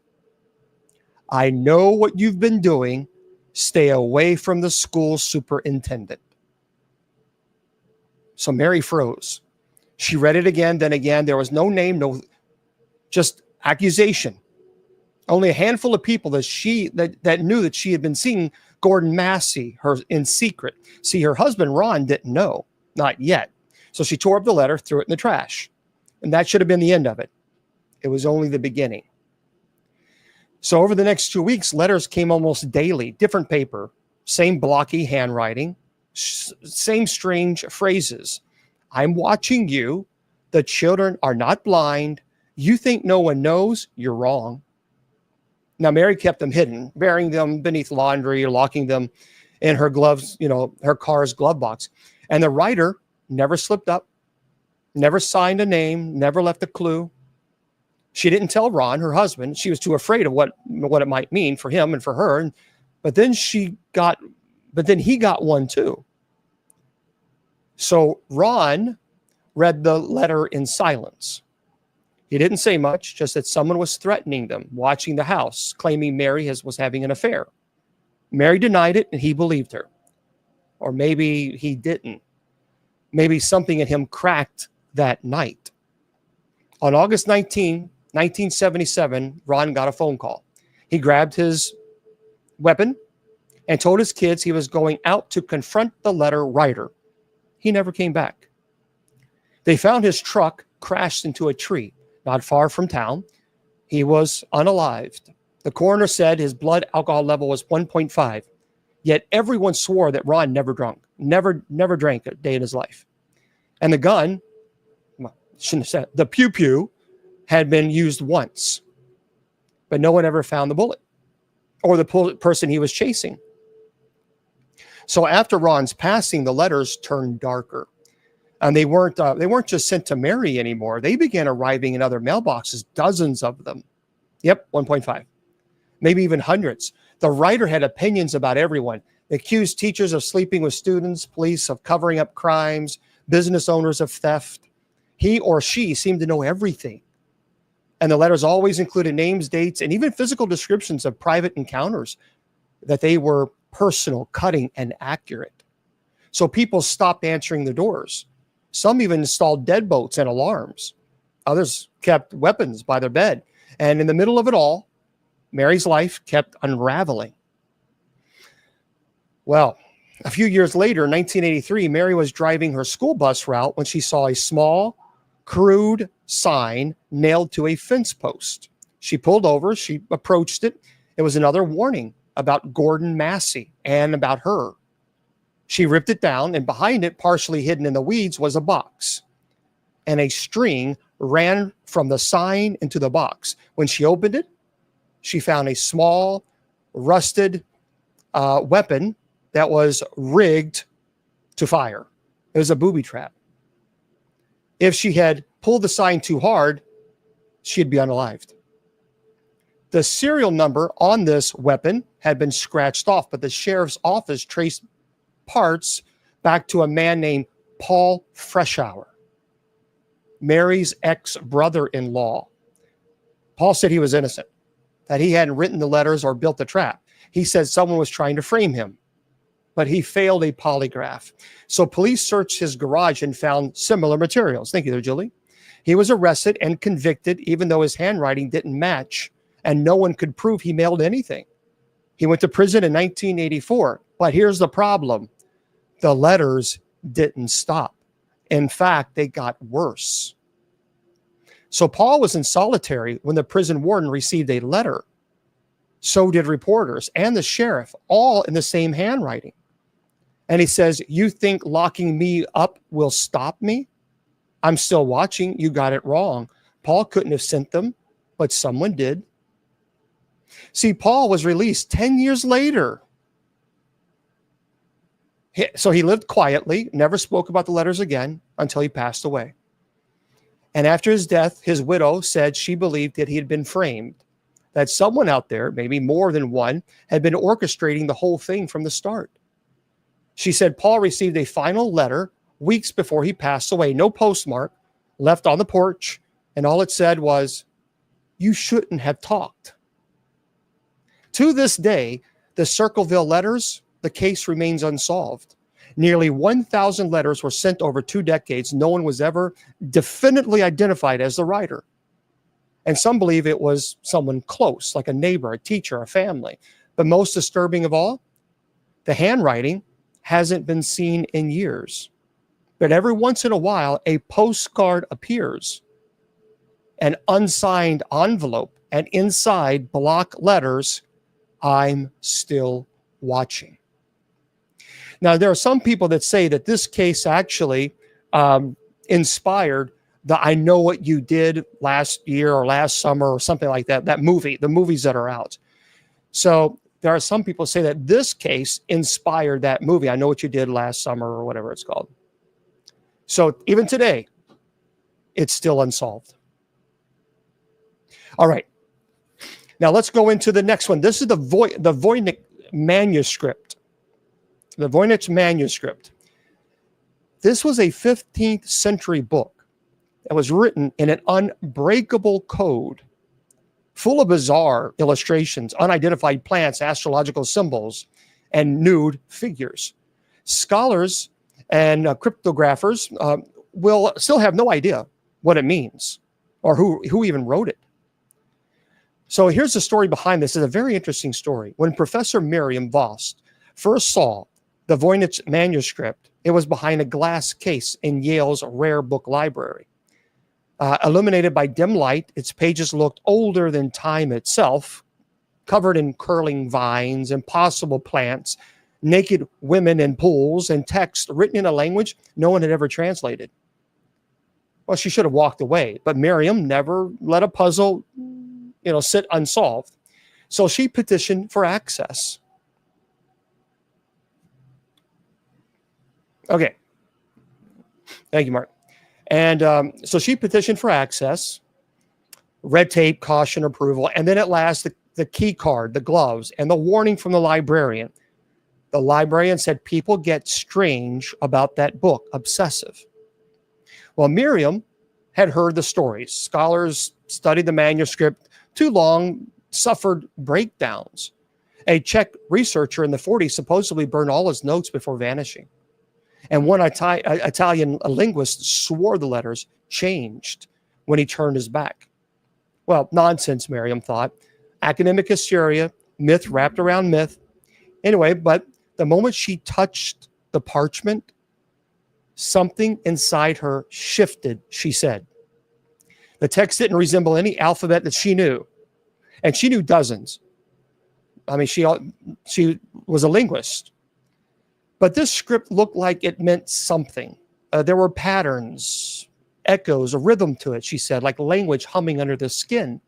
I know what you've been doing. Stay away from the school superintendent. So Mary froze. She read it again, then again. There was no name, no, just accusation. Only a handful of people that knew that she had been seeing Gordon Massey in secret. See, her husband, Ron, didn't know, not yet. So she tore up the letter, threw it in the trash. And that should have been the end of it. It was only the beginning. So over the next 2 weeks, letters came almost daily, different paper, same blocky handwriting, same strange phrases. I'm watching you. The children are not blind. You think no one knows? You're wrong. Now, Mary kept them hidden, burying them beneath laundry, locking them in her gloves, her car's glove box. And the writer never slipped up, never signed a name, never left a clue. She didn't tell Ron, her husband. She was too afraid of what it might mean for him and for her. But then he got one too. So Ron read the letter in silence. He didn't say much, just that someone was threatening them, watching the house, claiming Mary was having an affair. Mary denied it, and he believed her. Or maybe he didn't. Maybe something in him cracked that night. On August 19, 1977, Ron got a phone call. He grabbed his weapon and told his kids he was going out to confront the letter writer. He never came back. They found his truck crashed into a tree not far from town. He was unalived. The coroner said his blood alcohol level was 1.5. Yet everyone swore that Ron never drank a day in his life. And the gun, shouldn't have said it, the pew-pew had been used once. But no one ever found the bullet or the person he was chasing. So after Ron's passing, the letters turned darker. And they weren't just sent to Mary anymore. They began arriving in other mailboxes, dozens of them. Yep, 1.5. Maybe even hundreds. The writer had opinions about everyone. They accused teachers of sleeping with students, police of covering up crimes, business owners of theft. He or she seemed to know everything. And the letters always included names, dates, and even physical descriptions of private encounters, that they were personal, cutting, and accurate. So people stopped answering the doors. Some even installed deadbolts and alarms. Others kept weapons by their bed. And in the middle of it all, Mary's life kept unraveling. Well, a few years later, in 1983, Mary was driving her school bus route when she saw a small, crude sign nailed to a fence post. She pulled over. She approached it. It was another warning about Gordon Massey and about her. She ripped it down, and behind it, partially hidden in the weeds, was a box. And a string ran from the sign into the box. When she opened it, she found a small, rusted weapon that was rigged to fire. It was a booby trap. If she had pulled the sign too hard, she'd be unalived. The serial number on this weapon had been scratched off, but the sheriff's office traced parts back to a man named Paul Freshour, Mary's ex-brother-in-law. Paul said he was innocent, that he hadn't written the letters or built the trap. He said someone was trying to frame him, but he failed a polygraph. So police searched his garage and found similar materials. Thank you there, Julie. He was arrested and convicted, even though his handwriting didn't match and no one could prove he mailed anything. He went to prison in 1984. But here's the problem. The letters didn't stop. In fact, they got worse. So Paul was in solitary when the prison warden received a letter. So did reporters and the sheriff, all in the same handwriting. And he says, "You think locking me up will stop me? I'm still watching. You got it wrong. Paul couldn't have sent them, but someone did." See, Paul was released 10 years later. So he lived quietly, never spoke about the letters again until he passed away. And after his death, his widow said she believed that he had been framed, that someone out there, maybe more than one, had been orchestrating the whole thing from the start. She said Paul received a final letter weeks before he passed away, no postmark, left on the porch, and all it said was, "You shouldn't have talked." To this day, the Circleville letters, the case remains unsolved. Nearly 1,000 letters were sent over 2 decades. No one was ever definitively identified as the writer. And some believe it was someone close, like a neighbor, a teacher, a family. But most disturbing of all, the handwriting hasn't been seen in years. But every once in a while, a postcard appears, an unsigned envelope, and inside block letters, "I'm still watching." Now, there are some people that say that this case actually inspired the "I Know What You Did Last Year" or last summer or something like that, that movie, the movies that are out. So there are some people say that this case inspired that movie, "I Know What You Did Last Summer" or whatever it's called. So even today, it's still unsolved. All right. Now let's go into the next one. This is the Voynich manuscript. The Voynich manuscript. This was a 15th century book that was written in an unbreakable code, full of bizarre illustrations, unidentified plants, astrological symbols, and nude figures. Scholars and cryptographers will still have no idea what it means or who even wrote it. So here's the story behind this. It's a very interesting story. When Professor Miriam Voss first saw the Voynich manuscript, it was behind a glass case in Yale's rare book library. Illuminated by dim light, its pages looked older than time itself, covered in curling vines, impossible plants, naked women in pools, and text written in a language no one had ever translated. Well, she should have walked away, but Miriam never let a puzzle, sit unsolved. So she petitioned for access. Okay. Thank you, Mark. And so she petitioned for access, red tape, caution, approval, and then at last the key card, the gloves, and the warning from the librarian. The librarian said people get strange about that book, obsessive. Well, Miriam had heard the stories. Scholars studied the manuscript too long, suffered breakdowns. A Czech researcher in the 40s supposedly burned all his notes before vanishing. And one Italian linguist swore the letters changed when he turned his back. Well, nonsense, Miriam thought. Academic hysteria, myth wrapped around myth. Anyway, but the moment she touched the parchment, something inside her shifted, she said. The text didn't resemble any alphabet that she knew. And she knew dozens. I mean, she was a linguist. But this script looked like it meant something. There were patterns, echoes, a rhythm to it, she said, like language humming under the skin.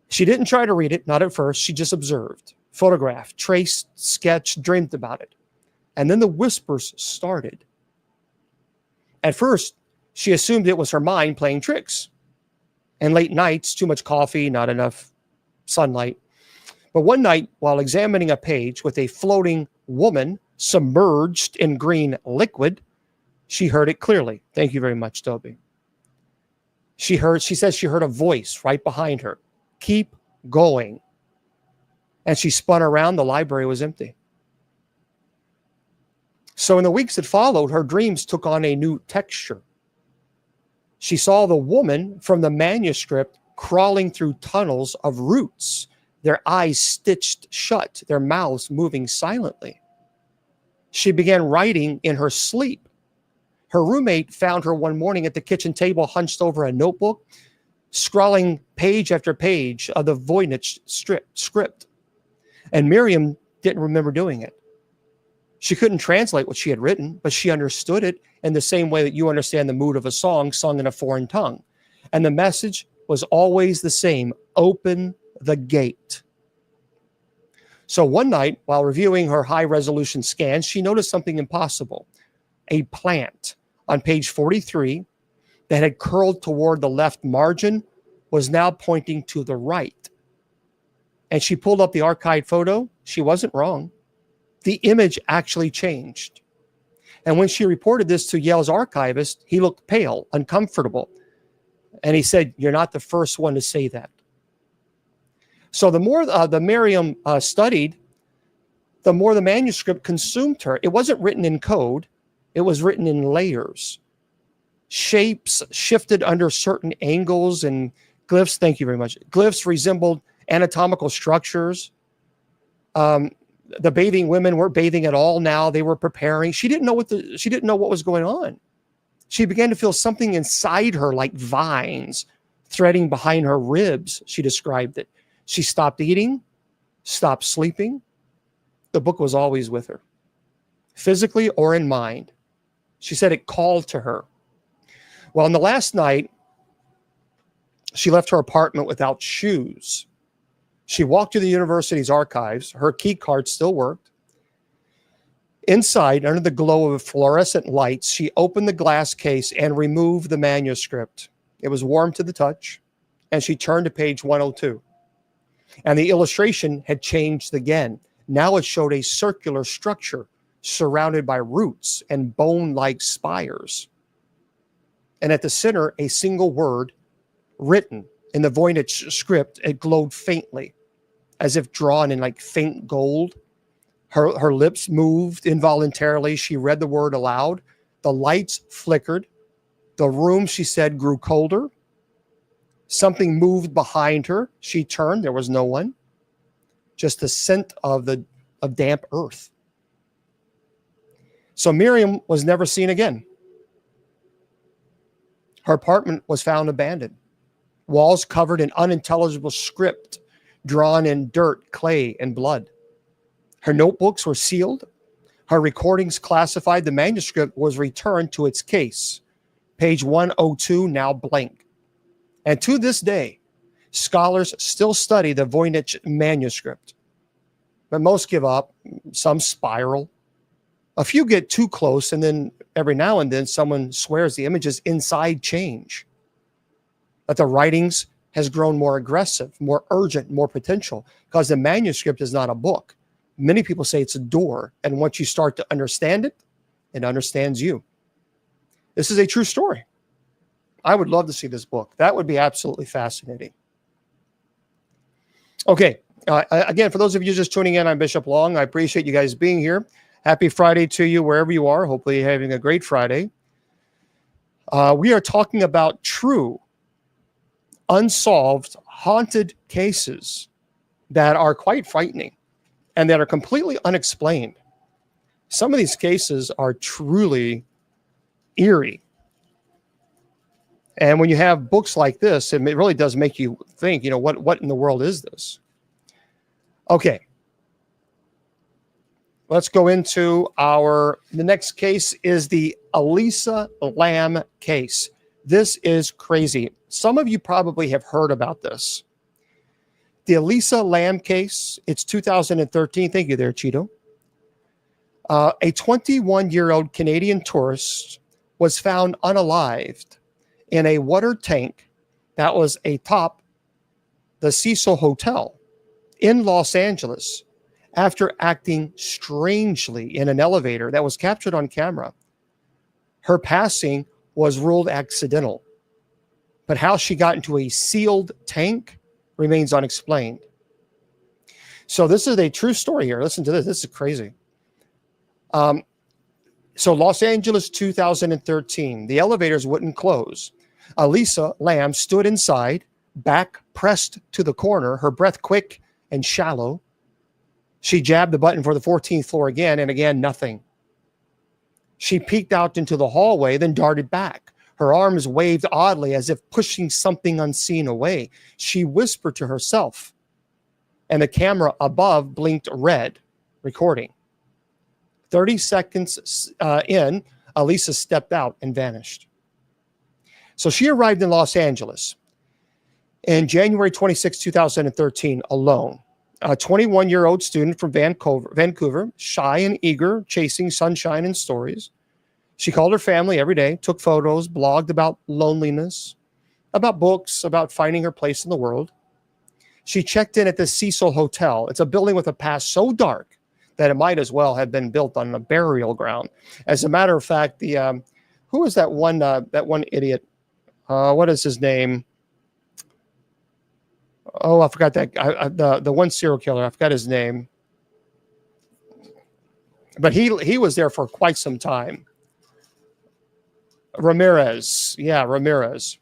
She didn't try to read it, not at first. She just observed, photographed, traced, sketched, dreamed about it. And then the whispers started. At first, she assumed it was her mind playing tricks. And late nights, too much coffee, not enough sunlight. But one night, while examining a page with a floating woman submerged in green liquid, she heard it clearly. Thank you very much, Toby. She says she heard a voice right behind her. Keep going. And she spun around. The library was empty. So in the weeks that followed, her dreams took on a new texture. She saw the woman from the manuscript crawling through tunnels of roots, their eyes stitched shut, their mouths moving silently. She began writing in her sleep. Her roommate found her one morning at the kitchen table, hunched over a notebook, scrawling page after page of the Voynich script. And Miriam didn't remember doing it. She couldn't translate what she had written, but she understood it in the same way that you understand the mood of a song sung in a foreign tongue. And the message was always the same: open the gate. So one night, while reviewing her high-resolution scans, she noticed something impossible. A plant on page 43 that had curled toward the left margin was now pointing to the right. And she pulled up the archived photo. She wasn't wrong. the image actually changed. And when she reported this to Yale's archivist, he looked pale, uncomfortable. And he said, "You're not the first one to say that." So the more the Miriam studied, the more the manuscript consumed her. It wasn't written in code. It was written in layers. Shapes shifted under certain angles, and glyphs, thank you very much, glyphs resembled anatomical structures. The bathing women weren't bathing at all now. They were preparing. She didn't know what was going on. She began to feel something inside her like vines threading behind her ribs, she described it. She stopped eating, stopped sleeping. The book was always with her, physically or in mind. She said it called to her. Well, on the last night, she left her apartment without shoes. She walked to the university's archives. Her key card still worked. Inside, under the glow of fluorescent lights, she opened the glass case and removed the manuscript. It was warm to the touch, and she turned to page 102. And the illustration had changed again. Now it showed a circular structure surrounded by roots and bone-like spires. And at the center, a single word written in the Voynich script. It glowed faintly, as if drawn in like faint gold. Her lips moved involuntarily. She read the word aloud. The lights flickered. The room, she said, grew colder. Something moved behind her. She turned. There was no one. Just the scent of damp earth. So Miriam was never seen again. Her apartment was found abandoned. Walls covered in unintelligible script drawn in dirt, clay, and blood. Her notebooks were sealed. Her recordings classified. The manuscript was returned to its case. Page 102 now blank. And to this day, scholars still study the Voynich manuscript. But most give up. Some spiral. A few get too close, and then every now and then someone swears the images inside change. That the writings has grown more aggressive, more urgent, more potential, because the manuscript is not a book. Many people say it's a door, and once you start to understand it, it understands you. This is a true story. I would love to see this book. That would be absolutely fascinating. Okay, again, for those of you just tuning in, I'm Bishop Long. I appreciate you guys being here. Happy Friday to you wherever you are. Hopefully you're having a great Friday. We are talking about true, unsolved, haunted cases that are quite frightening and that are completely unexplained. Some of these cases are truly eerie. And when you have books like this, it really does make you think, what in the world is this? Okay. Let's go into the next case is the Elisa Lam case. This is crazy. Some of you probably have heard about this. The Elisa Lam case, it's 2013. Thank you there, Cheeto. A 21-year-old Canadian tourist was found unalived in a water tank that was atop the Cecil Hotel in Los Angeles after acting strangely in an elevator that was captured on camera. Her passing was ruled accidental, but how she got into a sealed tank remains unexplained. So this is a true story here. Listen to this. This is crazy. So Los Angeles, 2013, the elevators wouldn't close. Elisa Lam stood inside, back pressed to the corner, her breath quick and shallow. She jabbed the button for the 14th floor again, and again, nothing. She peeked out into the hallway, then darted back. Her arms waved oddly as if pushing something unseen away. She whispered to herself, and the camera above blinked red, recording. 30 seconds in, Elisa stepped out and vanished. So she arrived in Los Angeles in January 26, 2013, alone. A 21-year-old student from Vancouver, shy and eager, chasing sunshine and stories. She called her family every day, took photos, blogged about loneliness, about books, about finding her place in the world. She checked in at the Cecil Hotel. It's a building with a past so dark that it might as well have been built on a burial ground. As a matter of fact, the who was that one idiot? What is his name? Oh, I forgot that guy. The one serial killer. I forgot his name. But he was there for quite some time. Ramirez. Yeah, Ramirez.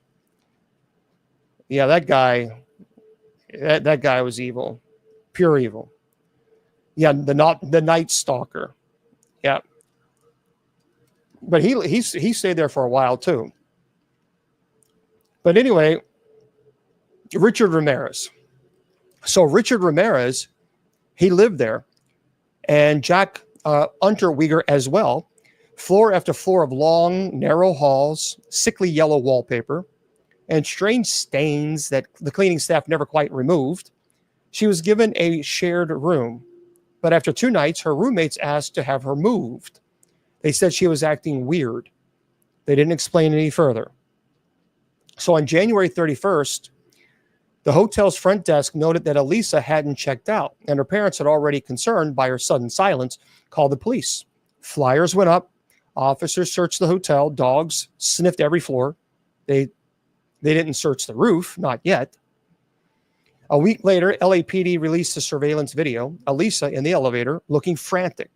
Yeah, that guy. That guy was evil. Pure evil. Yeah, the Night Stalker. Yeah. But he stayed there for a while too. But anyway, Richard Ramirez. So Richard Ramirez, he lived there, and Jack Unterweger as well. Floor after floor of long, narrow halls, sickly yellow wallpaper, and strange stains that the cleaning staff never quite removed. She was given a shared room, but after 2 nights, her roommates asked to have her moved. They said she was acting weird. They didn't explain any further. So on January 31st, the hotel's front desk noted that Elisa hadn't checked out, and her parents had already, concerned by her sudden silence, called the police. Flyers went up. Officers searched the hotel. Dogs sniffed every floor. They didn't search the roof, not yet. A week later, LAPD released a surveillance video. Elisa in the elevator, looking frantic,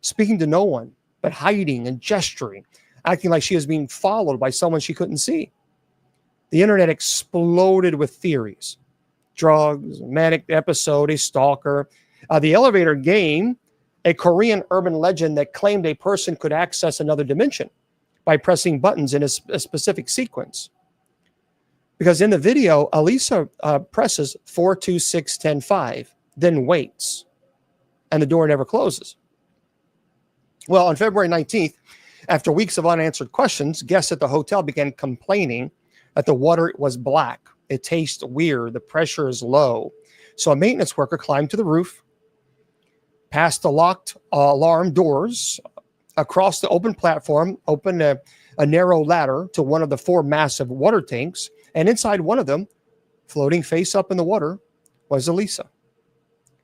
speaking to no one, but hiding and gesturing, acting like she was being followed by someone she couldn't see. The internet exploded with theories. Drugs, manic episode, a stalker. The elevator game, a Korean urban legend that claimed a person could access another dimension by pressing buttons in a specific sequence. Because in the video, Elisa presses 4, 2, 6, 10, 5, then waits, and the door never closes. Well, on February 19th, after weeks of unanswered questions, guests at the hotel began complaining that the water was black. It tastes weird. The pressure is low. So a maintenance worker climbed to the roof, past the locked alarm doors, across the open platform, opened a narrow ladder to one of the 4 massive water tanks, and inside one of them, floating face up in the water, was Elisa.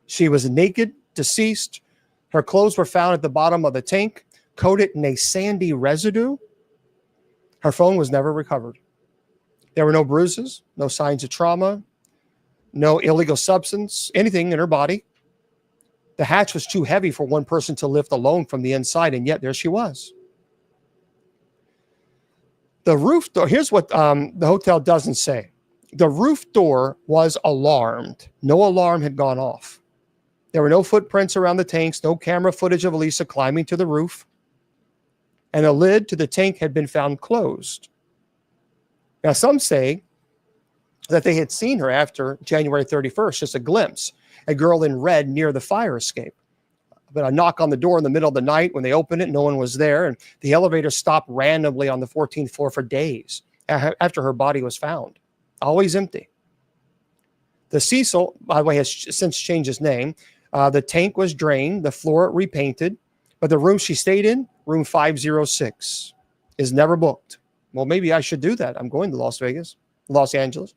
She was naked, deceased. Her clothes were found at the bottom of the tank, coated in a sandy residue. Her phone was never recovered. There were no bruises, no signs of trauma, no illegal substance, anything in her body. The hatch was too heavy for one person to lift alone from the inside, and yet there she was. The roof door, here's what the hotel doesn't say. The roof door was alarmed. No alarm had gone off. There were no footprints around the tanks, no camera footage of Elisa climbing to the roof, and the lid to the tank had been found closed. Now, some say that they had seen her after January 31st, just a glimpse, a girl in red near the fire escape. But a knock on the door in the middle of the night, when they opened it, no one was there, and the elevator stopped randomly on the 14th floor for days after her body was found. Always empty. The Cecil, by the way, has since changed its name. The tank was drained, the floor repainted, but the room she stayed in, room 506, is never booked. Well, maybe I should do that. I'm going to Los Angeles.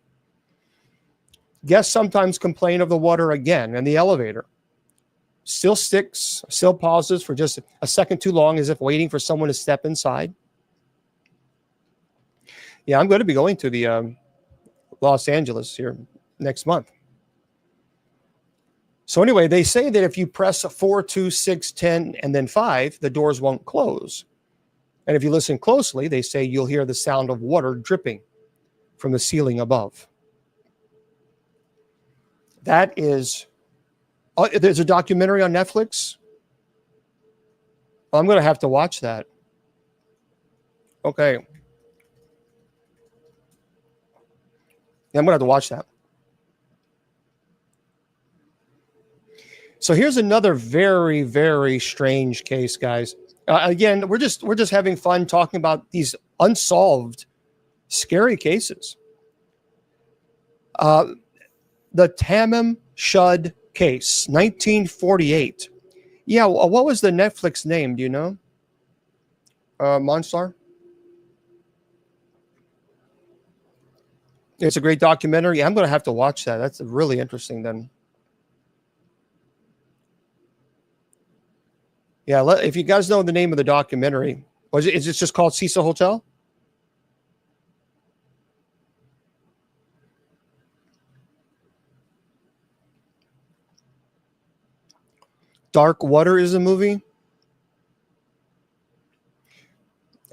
Guests sometimes complain of the water again in the elevator. Still sticks, still pauses for just a second too long, as if waiting for someone to step inside. Yeah, I'm going to be going to the Los Angeles here next month. So anyway, they say that if you press 4, 2, 6, 10, and then 5, the doors won't close. And if you listen closely, they say you'll hear the sound of water dripping from the ceiling above. That is, there's a documentary on Netflix. I'm going to have to watch that. Okay. Yeah, I'm going to have to watch that. So here's another very, very strange case, guys. Again, we're just having fun talking about these unsolved, scary cases. The Tamim Shud case, 1948. Yeah, what was the Netflix name? Do you know? Monstar? It's a great documentary. I'm going to have to watch that. That's really interesting then. Yeah, if you guys know the name of the documentary, is it just called Cecil Hotel? Dark Water is a movie.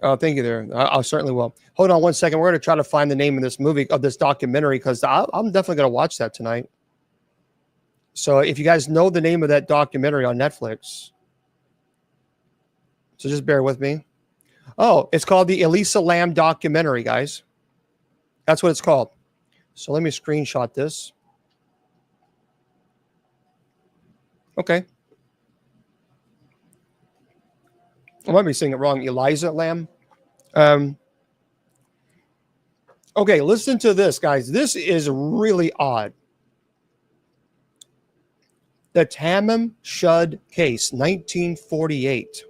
Oh, thank you there. I certainly will. Hold on one second. We're going to try to find the name of this movie, of this documentary, because I'm definitely going to watch that tonight. So if you guys know the name of that documentary on Netflix, so just bear with me. Oh, it's called the Elisa Lam documentary, guys. That's what it's called. So let me screenshot this. Okay. I might be saying it wrong. Eliza Lam. Okay, listen to this, guys. This is really odd. The Tamim Shud case, 1948.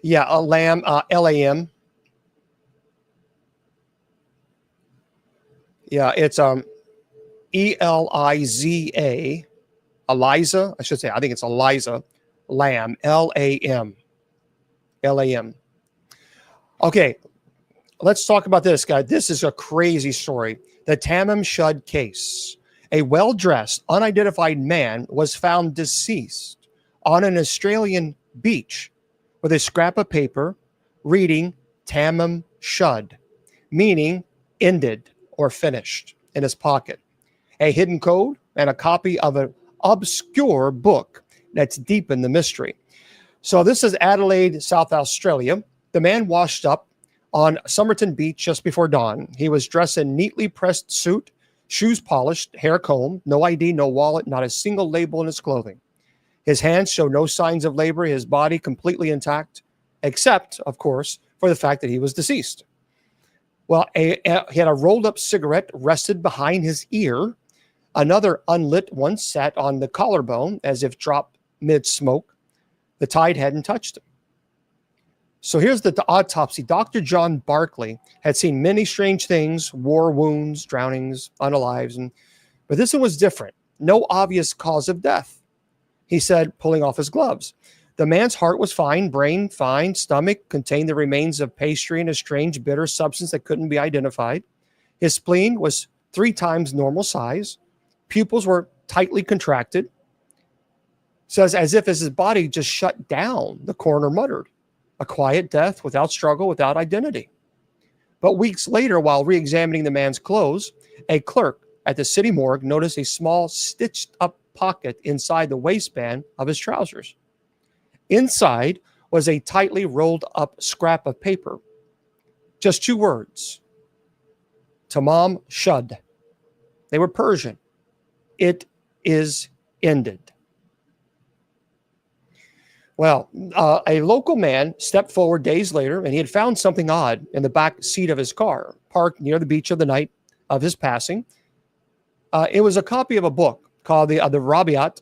Yeah, Lam, Lam. Yeah, it's Eliza, Eliza. I should say. I think it's Eliza Lam, Lam, Lam. Okay, let's talk about this, guy. This is a crazy story. The Tamim Shud case. A well-dressed, unidentified man was found deceased on an Australian beach with a scrap of paper reading Tamim Shud, meaning ended or finished, in his pocket. A hidden code and a copy of an obscure book that's deepened the mystery. So this is Adelaide, South Australia. The man washed up on Somerton Beach just before dawn. He was dressed in neatly pressed suit, shoes polished, hair combed, no ID, no wallet, not a single label in his clothing. His hands show no signs of labor, his body completely intact, except, of course, for the fact that he was deceased. Well, he had a rolled up cigarette rested behind his ear. Another unlit one sat on the collarbone as if dropped mid-smoke. The tide hadn't touched him. So here's the autopsy. Dr. John Barkley had seen many strange things, war wounds, drownings, unalives, but this one was different. No obvious cause of death, he said, pulling off his gloves. The man's heart was fine, brain fine, stomach contained the remains of pastry and a strange bitter substance that couldn't be identified. His spleen was 3 times normal size. Pupils were tightly contracted. Says as if his body just shut down, the coroner muttered. A quiet death without struggle, without identity. But weeks later, while re-examining the man's clothes, a clerk at the city morgue noticed a small stitched up pocket inside the waistband of his trousers. Inside was a tightly rolled up scrap of paper. Just 2 words. Tamam Shud. They were Persian. It is ended. Well, a local man stepped forward days later, and he had found something odd in the back seat of his car, parked near the beach of the night of his passing. It was a copy of a book called the Rabiat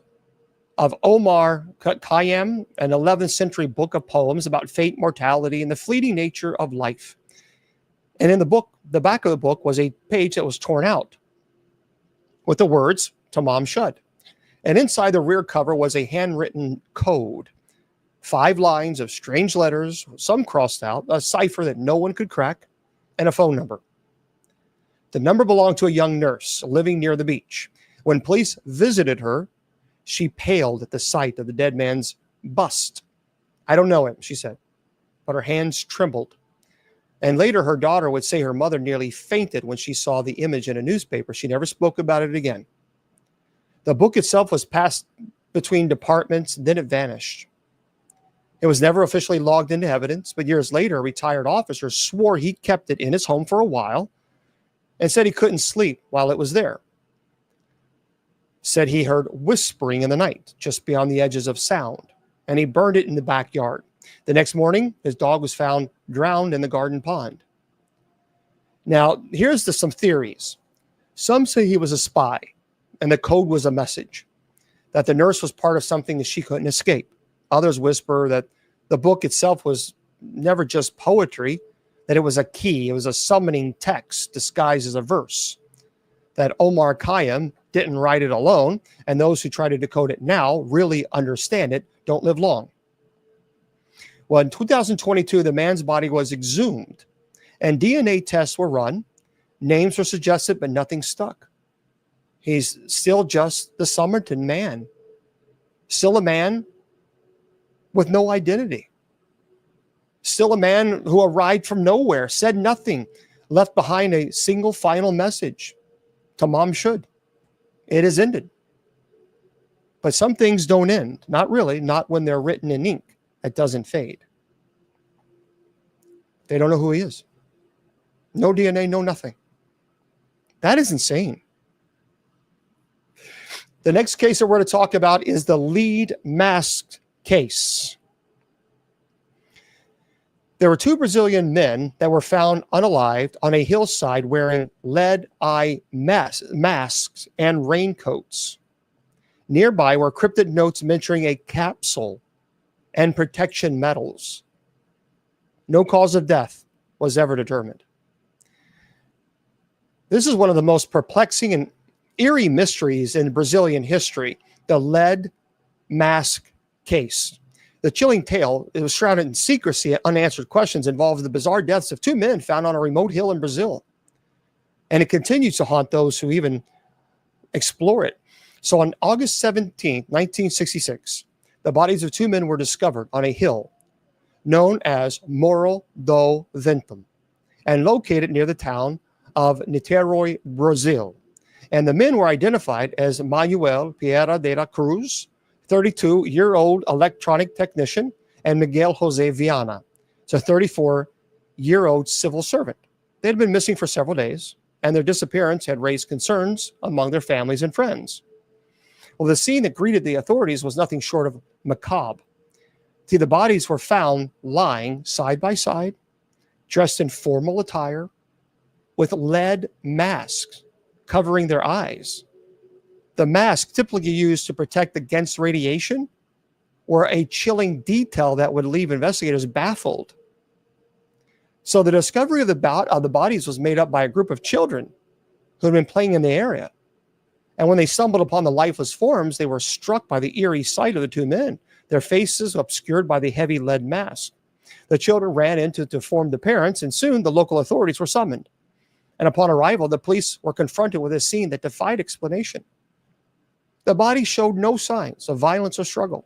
of Omar Khayyam, an 11th century book of poems about fate, mortality, and the fleeting nature of life. And in the book, the back of the book was a page that was torn out with the words Tamam Shud. And inside the rear cover was a handwritten code. 5 lines of strange letters, some crossed out, a cipher that no one could crack, and a phone number. The number belonged to a young nurse living near the beach. When police visited her, she paled at the sight of the dead man's bust. I don't know him, she said, but her hands trembled. And later her daughter would say her mother nearly fainted when she saw the image in a newspaper. She never spoke about it again. The book itself was passed between departments, then it vanished. It was never officially logged into evidence, but years later, a retired officer swore he kept it in his home for a while and said he couldn't sleep while it was there. Said he heard whispering in the night just beyond the edges of sound, and he burned it in the backyard. The next morning, his dog was found drowned in the garden pond. Now, here's some theories. Some say he was a spy, and the code was a message, that the nurse was part of something that she couldn't escape. Others whisper that the book itself was never just poetry, that it was a key, it was a summoning text disguised as a verse, that Omar Khayyam didn't write it alone, and those who try to decode it now really understand it don't live long. Well, in 2022, the man's body was exhumed, and DNA tests were run. Names were suggested, but nothing stuck. He's still just the Somerton man, still a man with no identity, still a man who arrived from nowhere, said nothing, left behind a single final message. Tamam shud. It is ended. But some things don't end. Not really. Not when they're written in ink. It doesn't fade. They don't know who he is. No DNA, no nothing. That is insane. The next case that we're going to talk about is the lead mask case. There were two Brazilian men that were found unalived on a hillside wearing lead eye masks and raincoats. Nearby were cryptic notes mentioning a capsule and protection metals. No cause of death was ever determined. This is one of the most perplexing and eerie mysteries in Brazilian history, the lead mask case. The chilling tale, it was shrouded in secrecy. Unanswered questions involved the bizarre deaths of two men found on a remote hill in Brazil. And it continues to haunt those who even explore it. So on August 17, 1966, the bodies of two men were discovered on a hill known as Morro do Ventum and located near the town of Niterói, Brazil. And the men were identified as Manuel Pereira de la Cruz, 32-year-old electronic technician, and Miguel Jose Viana, a 34-year-old civil servant. They had been missing for several days, and their disappearance had raised concerns among their families and friends. Well, the scene that greeted the authorities was nothing short of macabre. See, the bodies were found lying side by side, dressed in formal attire, with lead masks covering their eyes. The mask typically used to protect against radiation were a chilling detail that would leave investigators baffled. So the discovery of the bodies was made up by a group of children who had been playing in the area. And when they stumbled upon the lifeless forms, they were struck by the eerie sight of the two men, their faces obscured by the heavy lead mask. The children ran in to inform the parents, and soon the local authorities were summoned. And upon arrival, the police were confronted with a scene that defied explanation. The body showed no signs of violence or struggle.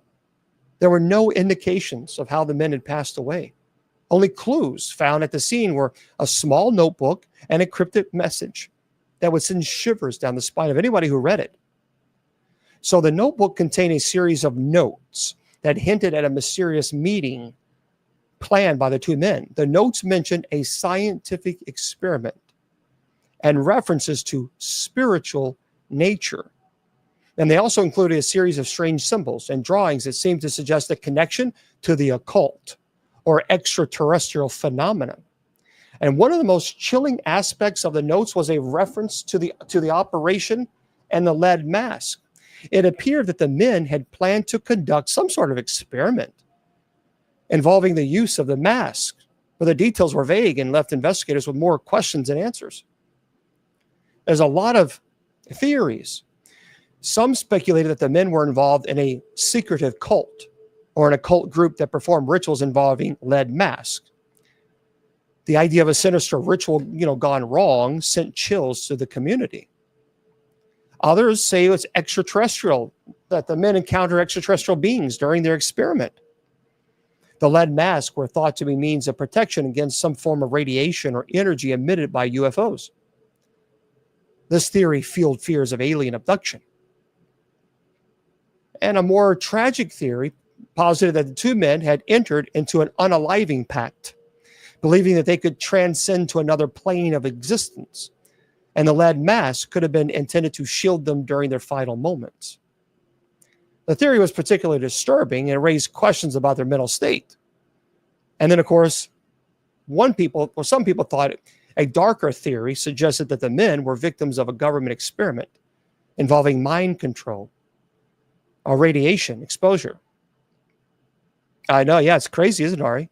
There were no indications of how the men had passed away. Only clues found at the scene were a small notebook and a cryptic message that would send shivers down the spine of anybody who read it. So the notebook contained a series of notes that hinted at a mysterious meeting planned by the two men. The notes mentioned a scientific experiment and references to spiritual nature. And they also included a series of strange symbols and drawings that seemed to suggest a connection to the occult or extraterrestrial phenomena. And one of the most chilling aspects of the notes was a reference to the operation and the lead mask. It appeared that the men had planned to conduct some sort of experiment involving the use of the mask, but the details were vague and left investigators with more questions than answers. There's a lot of theories. Some speculated that the men were involved in a secretive cult or an occult group that performed rituals involving lead masks. The idea of a sinister ritual, gone wrong sent chills to the community. Others say it's extraterrestrial, that the men encounter extraterrestrial beings during their experiment. The lead masks were thought to be means of protection against some form of radiation or energy emitted by UFOs. This theory fueled fears of alien abduction. And a more tragic theory posited that the two men had entered into an unaliving pact, believing that they could transcend to another plane of existence, and the lead mask could have been intended to shield them during their final moments. The theory was particularly disturbing and raised questions about their mental state. And then, of course, some people thought a darker theory suggested that the men were victims of a government experiment involving mind control or radiation exposure. I know, yeah, it's crazy, isn't it, Ari?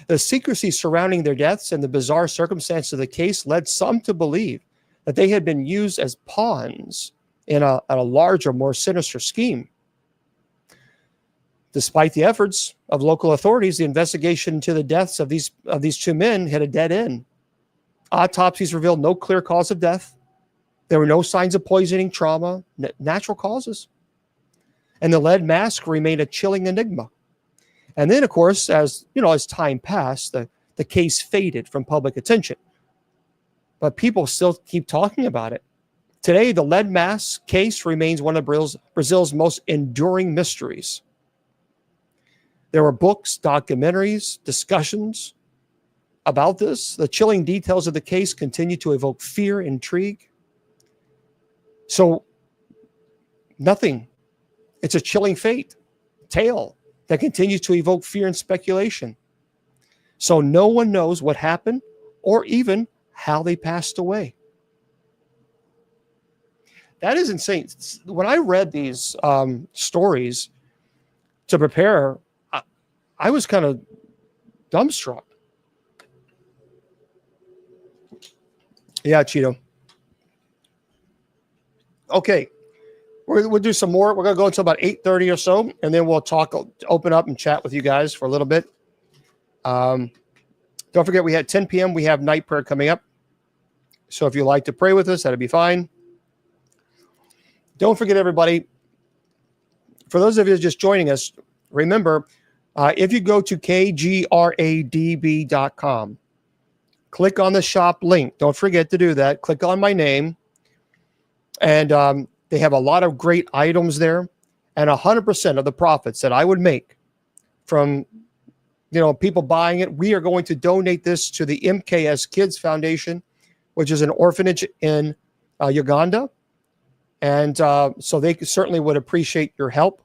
The secrecy surrounding their deaths and the bizarre circumstances of the case led some to believe that they had been used as pawns in a larger, more sinister scheme. Despite the efforts of local authorities, the investigation into the deaths of these two men hit a dead end. Autopsies revealed no clear cause of death. There were no signs of poisoning, trauma, natural causes. And the lead mask remained a chilling enigma. And then, of course, as time passed, the case faded from public attention. But people still keep talking about it. Today, the lead mask case remains one of Brazil's most enduring mysteries. There were books, documentaries, discussions about this. The chilling details of the case continue to evoke fear, intrigue. So, nothing. It's a chilling tale that continues to evoke fear and speculation. So no one knows what happened or even how they passed away. That is insane. When I read these stories to prepare, I was kind of dumbstruck. Yeah, Cheeto. Okay. We'll do some more. We're going to go until about 8:30 or so, and then we'll open up and chat with you guys for a little bit. Don't forget, we had 10 p.m. We have night prayer coming up. So if you'd like to pray with us, that'd be fine. Don't forget, everybody, for those of you just joining us, remember, if you go to kgradb.com, click on the shop link. Don't forget to do that. Click on my name. And they have a lot of great items there, and 100% of the profits that I would make from, people buying it, we are going to donate this to the MKS Kids Foundation, which is an orphanage in Uganda. And so they certainly would appreciate your help.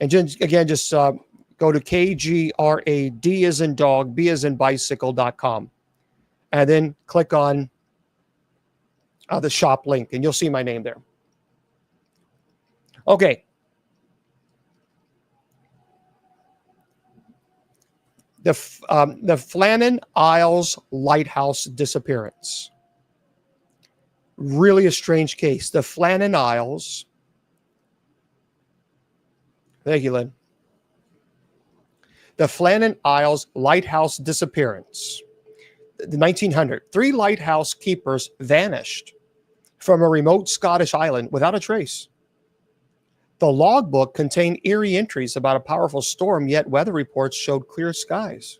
And again, just go to KGRAD as in dog, B as in bicycle.com, and then click on the shop link, and you'll see my name there. Okay. The Flannan Isles Lighthouse disappearance. Really a strange case. The Flannan Isles. Thank you, Lynn. The Flannan Isles Lighthouse disappearance. The 1900. 3 lighthouse keepers vanished from a remote Scottish island without a trace. The logbook contained eerie entries about a powerful storm, yet weather reports showed clear skies.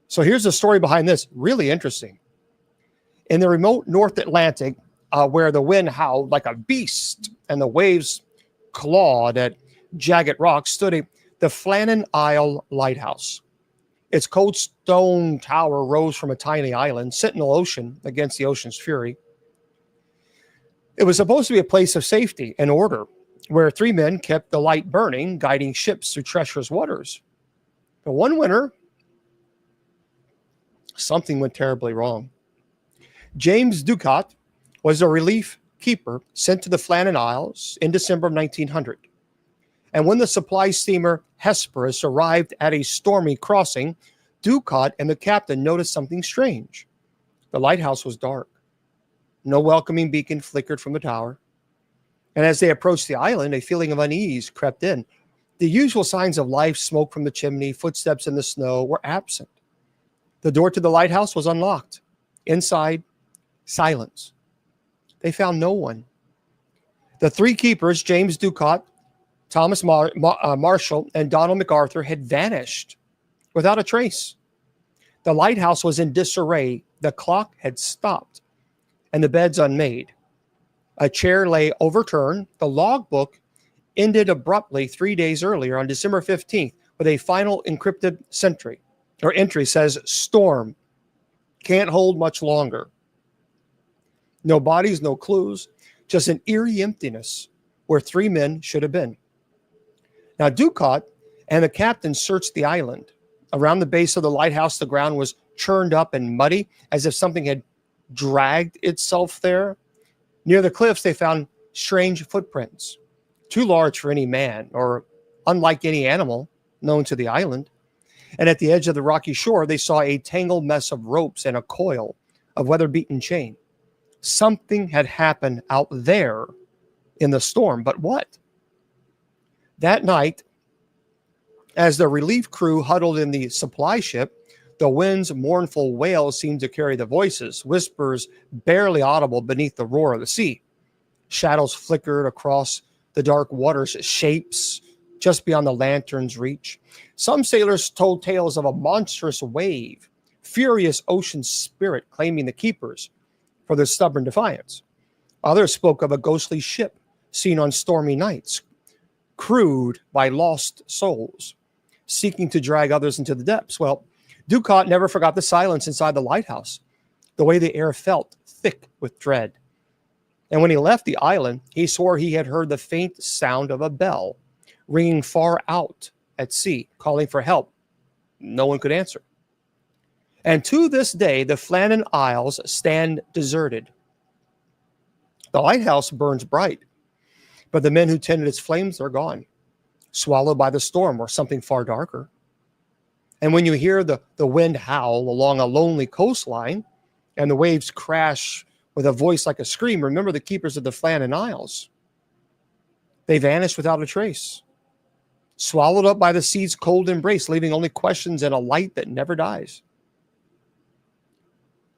So here's the story behind this. Really interesting. In the remote North Atlantic, where the wind howled like a beast and the waves clawed at jagged rocks, stood the Flannan Isle Lighthouse. Its cold stone tower rose from a tiny island, sentinel ocean against the ocean's fury. It was supposed to be a place of safety and order, where 3 men kept the light burning, guiding ships through treacherous waters. But one winter, something went terribly wrong. James Ducat was a relief keeper sent to the Flannan Isles in December of 1900. And when the supply steamer Hesperus arrived at a stormy crossing, Ducat and the captain noticed something strange. The lighthouse was dark. No welcoming beacon flickered from the tower. And as they approached the island, a feeling of unease crept in. The usual signs of life, smoke from the chimney, footsteps in the snow, were absent. The door to the lighthouse was unlocked. Inside, silence. They found no one. The 3 keepers, James Ducat, Thomas Marshall, and Donald MacArthur, had vanished without a trace. The lighthouse was in disarray. The clock had stopped, and the beds unmade. A chair lay overturned. The logbook ended abruptly 3 days earlier on December 15th with a final encrypted entry says, "Storm. Can't hold much longer." No bodies, no clues, just an eerie emptiness where 3 men should have been. Now, Ducat and the captain searched the island. Around the base of the lighthouse, the ground was churned up and muddy, as if something had dragged itself there. Near the cliffs, they found strange footprints, too large for any man or unlike any animal known to the island. And at the edge of the rocky shore, they saw a tangled mess of ropes and a coil of weather-beaten chain. Something had happened out there in the storm, but what? That night, as the relief crew huddled in the supply ship, the wind's mournful wail seemed to carry the voices, whispers barely audible beneath the roar of the sea. Shadows flickered across the dark waters, shapes just beyond the lantern's reach. Some sailors told tales of a monstrous wave, furious ocean spirit claiming the keepers for their stubborn defiance. Others spoke of a ghostly ship seen on stormy nights, crewed by lost souls, seeking to drag others into the depths. Well, Ducat never forgot the silence inside the lighthouse, the way the air felt thick with dread. And when he left the island, he swore he had heard the faint sound of a bell ringing far out at sea, calling for help. No one could answer. And to this day, the Flannan Isles stand deserted. The lighthouse burns bright, but the men who tended its flames are gone, swallowed by the storm or something far darker. And when you hear the wind howl along a lonely coastline and the waves crash with a voice like a scream, remember the keepers of the Flannan Isles. They vanished without a trace, swallowed up by the sea's cold embrace, leaving only questions and a light that never dies.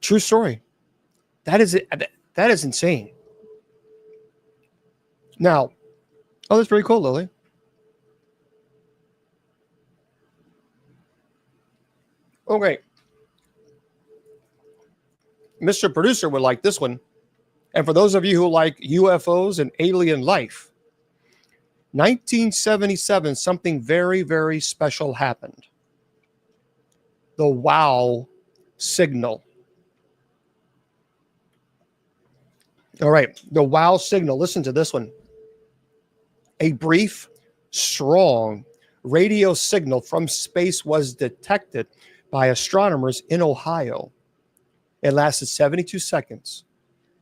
True story. That is insane. Now, oh, that's very cool, Lily. Okay. Mr. Producer would like this one. And for those of you who like UFOs and alien life, 1977, something very, very special happened. The WOW signal. All right, the WOW signal. Listen to this one. A brief, strong radio signal from space was detected by astronomers in Ohio. It lasted 72 seconds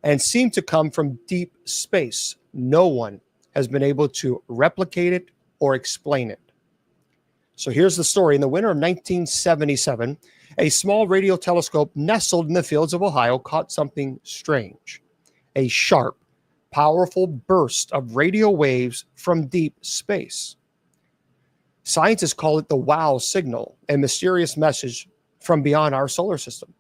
and seemed to come from deep space. No one has been able to replicate it or explain it. So here's the story. In the winter of 1977, a small radio telescope nestled in the fields of Ohio caught something strange. A sharp, powerful burst of radio waves from deep space. Scientists call it the WOW signal, a mysterious message from beyond our solar system.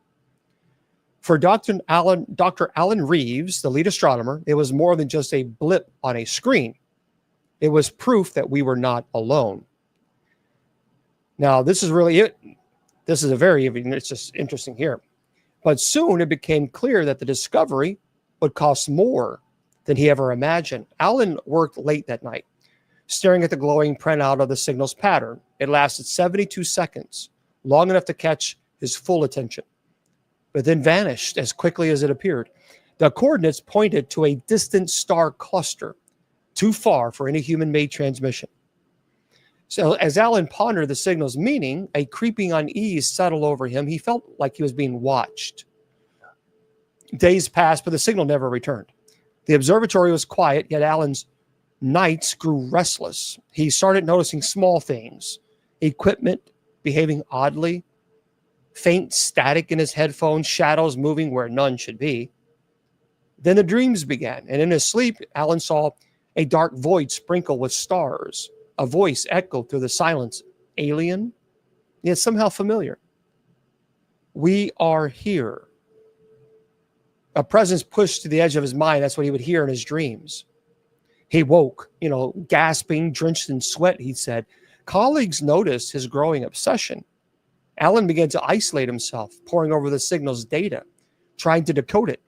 For Dr. Alan Reeves, the lead astronomer, it was more than just a blip on a screen. It was proof that we were not alone. Now, this is really it. This is it's just interesting here. But soon it became clear that the discovery would cost more than he ever imagined. Alan worked late that night, staring at the glowing printout of the signal's pattern. It lasted 72 seconds, long enough to catch his full attention, but then vanished as quickly as it appeared. The coordinates pointed to a distant star cluster, too far for any human-made transmission. So as Alan pondered the signal's meaning, a creeping unease settled over him. He felt like he was being watched. Days passed, but the signal never returned. The observatory was quiet, yet Alan's nights grew restless. He started noticing small things, equipment behaving oddly, faint static in his headphones, shadows moving where none should be. Then the dreams began, and in his sleep, Alan saw a dark void sprinkled with stars. A voice echoed through the silence. Alien, yet somehow familiar. We are here. A presence pushed to the edge of his mind. That's what he would hear in his dreams. He woke, gasping, drenched in sweat, he said. Colleagues noticed his growing obsession. Alan began to isolate himself, poring over the signal's data, trying to decode it.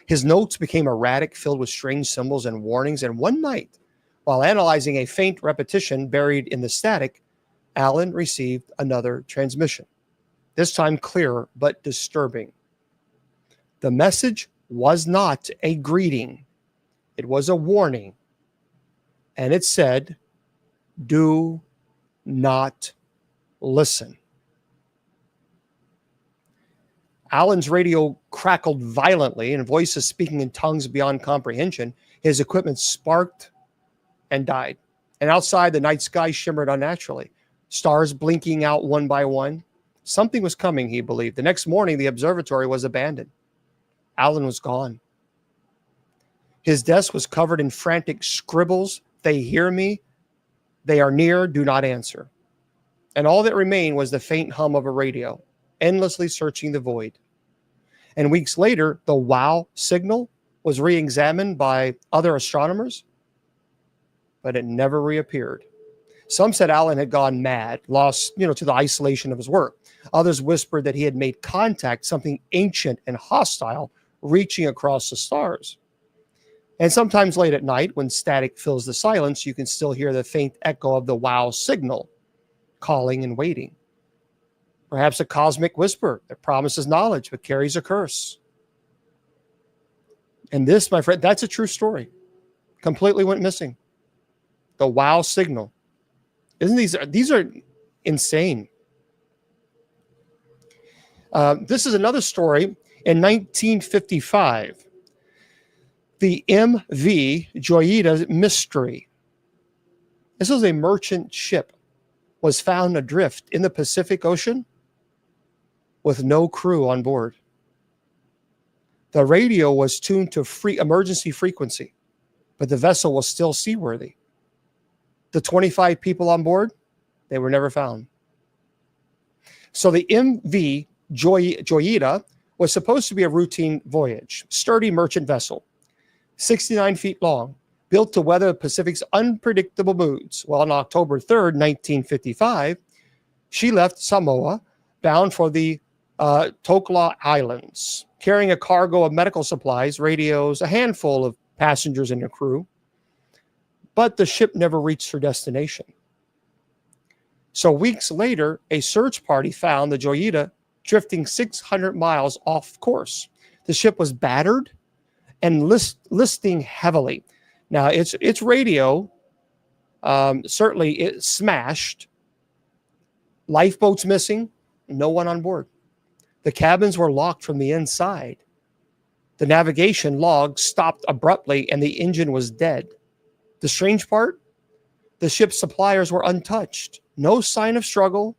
His notes became erratic, filled with strange symbols and warnings. And one night, while analyzing a faint repetition buried in the static, Alan received another transmission, this time clearer but disturbing. The message was not a greeting. It was a warning. And it said, do not listen. Alan's radio crackled violently and voices speaking in tongues beyond comprehension. His equipment sparked and died. And outside, the night sky shimmered unnaturally, stars blinking out one by one. Something was coming, he believed. The next morning, the observatory was abandoned. Alan was gone. His desk was covered in frantic scribbles. They hear me. They are near. Do not answer. And all that remained was the faint hum of a radio, endlessly searching the void. And weeks later, the WOW signal was re-examined by other astronomers, but it never reappeared. Some said Alan had gone mad, lost, to the isolation of his work. Others whispered that he had made contact, something ancient and hostile, reaching across the stars. And sometimes late at night, when static fills the silence, you can still hear the faint echo of the WOW signal, calling and waiting. Perhaps a cosmic whisper that promises knowledge but carries a curse. And this, my friend, that's a true story. Completely went missing. The WOW signal. These are insane. This is another story. In 1955, the MV Joyita mystery. This was a merchant ship, was found adrift in the Pacific Ocean with no crew on board. The radio was tuned to emergency frequency, but the vessel was still seaworthy. The 25 people on board, they were never found. So the MV Joyita was supposed to be a routine voyage, sturdy merchant vessel, 69 feet long, built to weather the Pacific's unpredictable moods. Well, on October 3rd, 1955, she left Samoa, bound for the Tokelau Islands, carrying a cargo of medical supplies, radios, a handful of passengers and a crew. But the ship never reached her destination. So weeks later, a search party found the Joyita drifting 600 miles off course. The ship was battered and listing heavily. Now, its radio, certainly it smashed. Lifeboats missing, no one on board. The cabins were locked from the inside. The navigation log stopped abruptly and the engine was dead. The strange part, the ship's suppliers were untouched. No sign of struggle,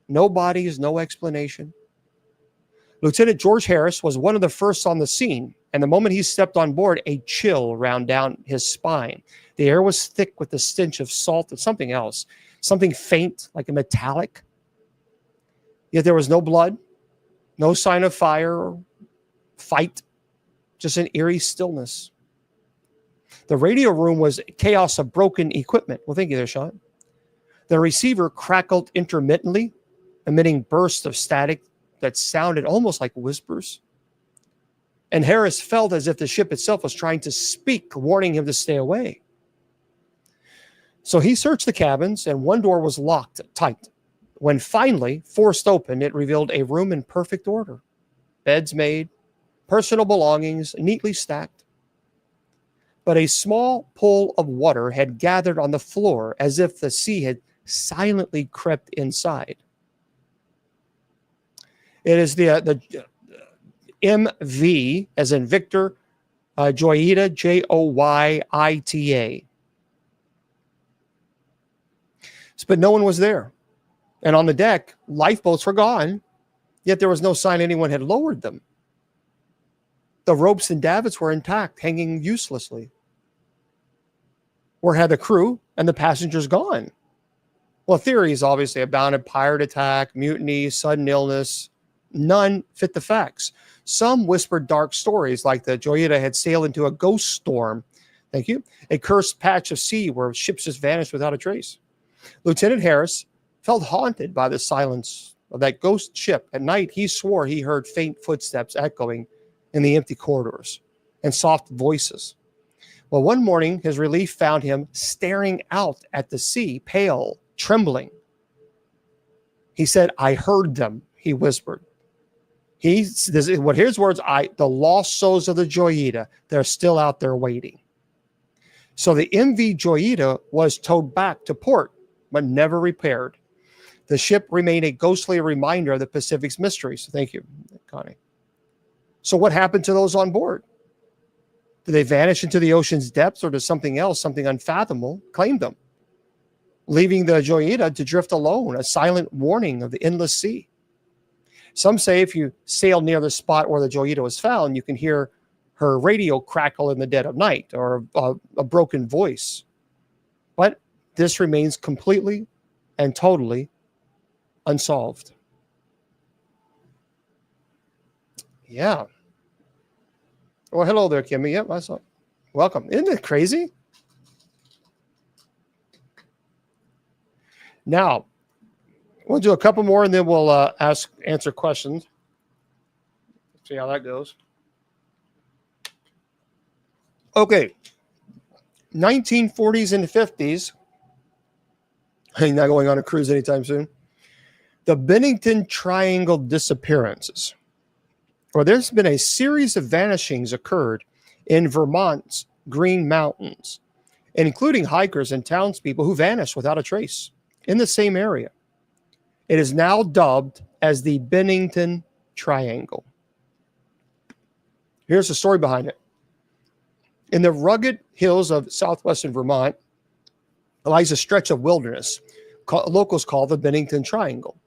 no bodies, no explanation. Lieutenant George Harris was one of the first on the scene, and the moment he stepped on board, a chill ran down his spine. The air was thick with the stench of salt and something else, something faint like a metallic. Yet there was no blood, no sign of fire or fight, just an eerie stillness. The radio room was chaos of broken equipment. Well, thank you there, Sean. The receiver crackled intermittently, emitting bursts of static that sounded almost like whispers. And Harris felt as if the ship itself was trying to speak, warning him to stay away. So he searched the cabins, and one door was locked tight. When finally forced open, it revealed a room in perfect order. Beds made, personal belongings neatly stacked. But a small pool of water had gathered on the floor as if the sea had silently crept inside. It is the MV, as in Victor, Joyita, Joyita. But no one was there. And on the deck, lifeboats were gone, yet there was no sign anyone had lowered them. The ropes and davits were intact, hanging uselessly. Where had the crew and the passengers gone? Well, theories obviously abounded: pirate attack, mutiny, sudden illness. None fit the facts. Some whispered dark stories, like the Joyita had sailed into a ghost storm. Thank you. A cursed patch of sea where ships just vanished without a trace. Lieutenant Harris felt haunted by the silence of that ghost ship. At night, he swore he heard faint footsteps echoing in the empty corridors and soft voices. Well, one morning, his relief found him staring out at the sea, pale, trembling. He said, "I heard them," he whispered. Here's words: the lost souls of the Joyita, they're still out there waiting. So the MV Joyita was towed back to port, but never repaired. The ship remained a ghostly reminder of the Pacific's mysteries. Thank you, Connie. So what happened to those on board? Did they vanish into the ocean's depths, or does something else, something unfathomable, claim them, leaving the Joyita to drift alone, a silent warning of the endless sea? Some say if you sail near the spot where the Joyita was found, you can hear her radio crackle in the dead of night, or a broken voice. But this remains completely and totally unsolved. Yeah. Well, hello there, Kimmy. Yep, I saw. Welcome. Isn't it crazy? Now, we'll do a couple more and then we'll answer questions. See how that goes. Okay. 1940s and 50s. I'm not going on a cruise anytime soon. The Bennington Triangle disappearances. Well, there's been a series of vanishings occurred in Vermont's Green Mountains, including hikers and townspeople who vanished without a trace in the same area. It is now dubbed as the Bennington Triangle. Here's the story behind it. In the rugged hills of southwestern Vermont lies a stretch of wilderness locals call the Bennington Triangle.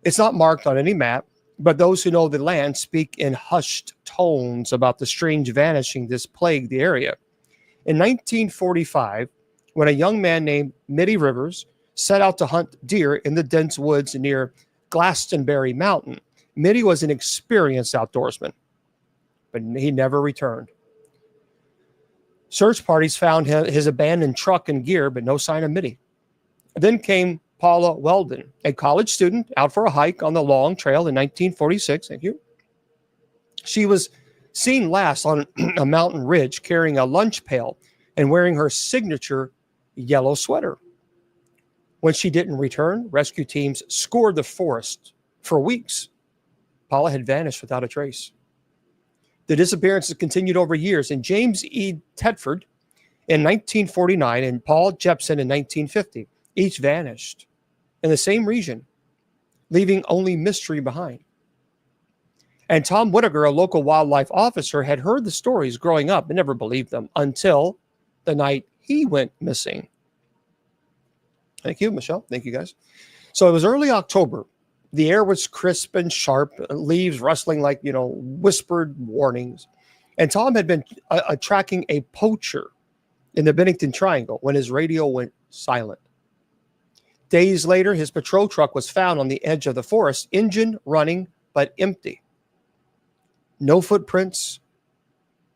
It's not marked on any map, but those who know the land speak in hushed tones about the strange vanishing that plagued the area. In 1945, when a young man named Mitty Rivers set out to hunt deer in the dense woods near Glastonbury Mountain, Mitty was an experienced outdoorsman, but he never returned. Search parties found his abandoned truck and gear, but no sign of Mitty. Then came Paula Weldon, a college student out for a hike on the long trail in 1946. Thank you. She was seen last on a mountain ridge carrying a lunch pail and wearing her signature yellow sweater. When she didn't return, rescue teams scoured the forest for weeks. Paula had vanished without a trace. The disappearances continued over years, and James E. Tedford in 1949 and Paul Jepson in 1950 each vanished in the same region, leaving only mystery behind. And Tom Whitaker, a local wildlife officer, had heard the stories growing up and never believed them until the night he went missing. Thank you, Michelle. Thank you, guys. So it was early October. The air was crisp and sharp, leaves rustling like, whispered warnings. And Tom had been tracking a poacher in the Bennington Triangle when his radio went silent. Days later, his patrol truck was found on the edge of the forest, engine running but empty. No footprints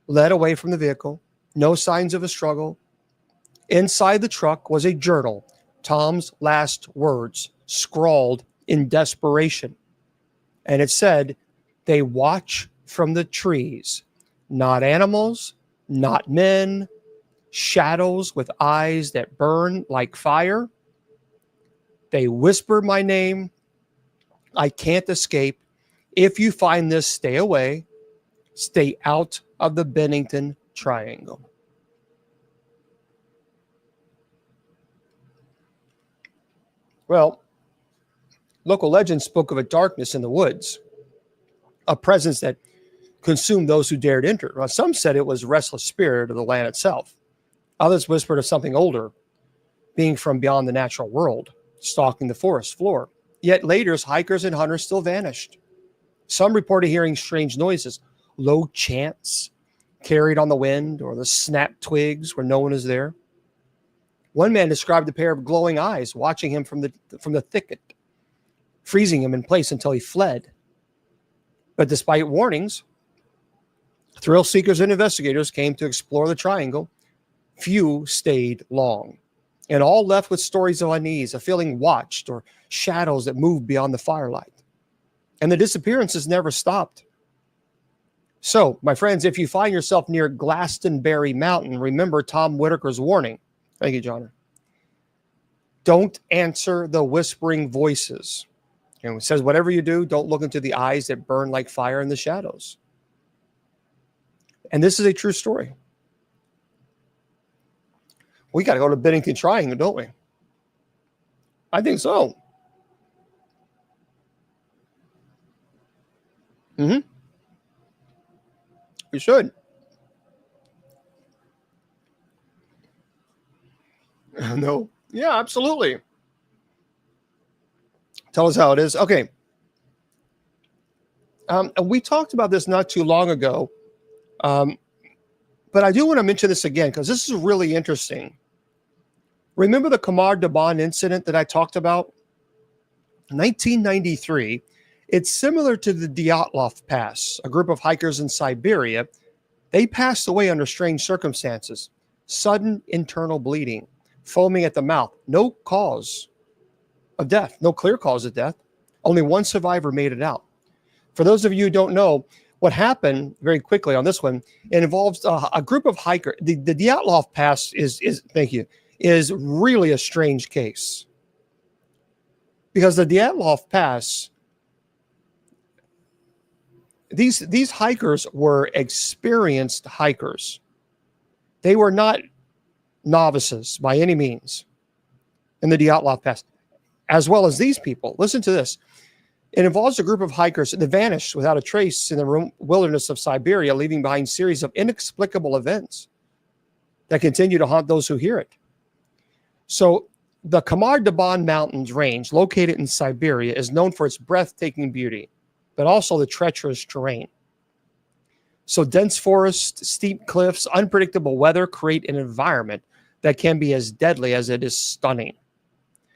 led away from the vehicle, no signs of a struggle. Inside the truck was a journal, Tom's last words, scrawled in desperation. And it said, "They watch from the trees, not animals, not men, shadows with eyes that burn like fire. They whisper my name. I can't escape. If you find this, stay away. Stay out of the Bennington Triangle." Well, local legend spoke of a darkness in the woods, a presence that consumed those who dared enter. Well, some said it was a restless spirit of the land itself. Others whispered of something older, being from beyond the natural world, stalking the forest floor. Yet later, hikers and hunters still vanished. Some reported hearing strange noises, low chants carried on the wind, or the snapped twigs where no one is there. One man described a pair of glowing eyes watching him from the thicket, freezing him in place until he fled. But despite warnings, thrill seekers and investigators came to explore the triangle. Few stayed long, and all left with stories of unease, a feeling watched, or shadows that moved beyond the firelight. And the disappearances never stopped. So, my friends, if you find yourself near Glastonbury Mountain, remember Tom Whitaker's warning. Thank you, John. Don't answer the whispering voices. It says, whatever you do, don't look into the eyes that burn like fire in the shadows. And this is a true story. We got to go to Bennington Triangle, don't we? I think so. We should. No. Yeah, absolutely. Tell us how it is. Okay. And we talked about this not too long ago, um, but I do want to mention this again because this is really interesting. Remember the Kamar Daban incident that I talked about? 1993. It's similar to the Dyatlov Pass, a group of hikers in Siberia. They passed away under strange circumstances. Sudden internal bleeding, foaming at the mouth, no cause of death, no clear cause of death. Only one survivor made it out. For those of you who don't know, what happened very quickly on this one, it involves a group of hikers. The Dyatlov Pass is really a strange case. Because the Dyatlov Pass, these hikers were experienced hikers. They were not novices by any means in the Dyatlov Pass, as well as these people. Listen to this. It involves a group of hikers that vanished without a trace in the wilderness of Siberia, leaving behind a series of inexplicable events that continue to haunt those who hear it. So the Kamar Daban Mountains range, located in Siberia, is known for its breathtaking beauty, but also the treacherous terrain. So dense forests, steep cliffs, unpredictable weather create an environment that can be as deadly as it is stunning.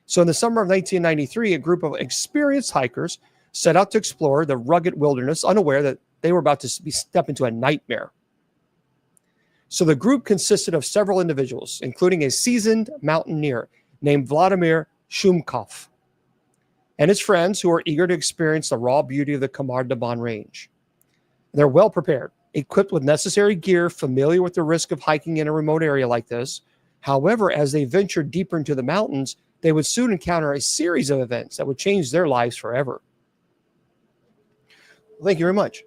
So in the summer of 1993, a group of experienced hikers set out to explore the rugged wilderness, unaware that they were about to step into a nightmare. So the group consisted of several individuals, including a seasoned mountaineer named Vladimir Shumkov and his friends, who are eager to experience the raw beauty of the Kamar Daban range. They're well prepared, equipped with necessary gear, familiar with the risk of hiking in a remote area like this. However, as they ventured deeper into the mountains, they would soon encounter a series of events that would change their lives forever. Thank you very much.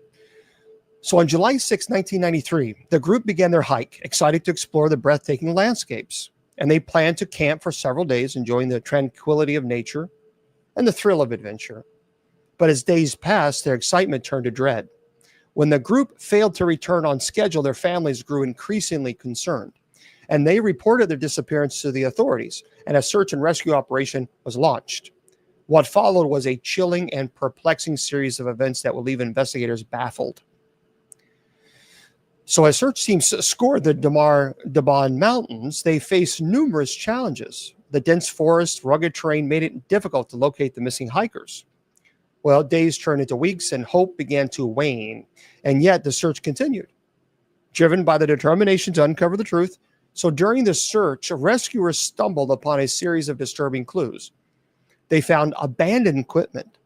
So on July 6, 1993, the group began their hike, excited to explore the breathtaking landscapes. And they planned to camp for several days, enjoying the tranquility of nature and the thrill of adventure. But as days passed, their excitement turned to dread. When the group failed to return on schedule, their families grew increasingly concerned, and they reported their disappearance to the authorities, and a search and rescue operation was launched. What followed was a chilling and perplexing series of events that will leave investigators baffled. So as search teams scoured the Kamar Daban Mountains, they faced numerous challenges. The dense forest, rugged terrain made it difficult to locate the missing hikers. Well, days turned into weeks and hope began to wane, and yet the search continued, driven by the determination to uncover the truth. So during the search, rescuers stumbled upon a series of disturbing clues. They found abandoned equipment,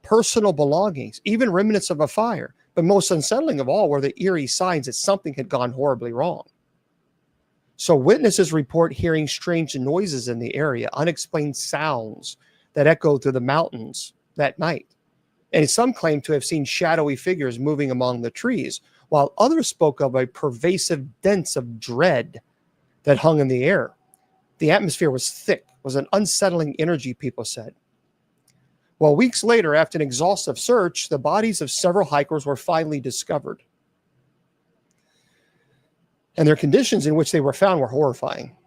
personal belongings, even remnants of a fire. But most unsettling of all were the eerie signs that something had gone horribly wrong. So witnesses report hearing strange noises in the area, unexplained sounds that echoed through the mountains that night. And some claim to have seen shadowy figures moving among the trees, while others spoke of a pervasive sense of dread that hung in the air. The atmosphere was thick, was an unsettling energy, people said. Well, weeks later, after an exhaustive search, the bodies of several hikers were finally discovered. And their conditions in which they were found were horrifying.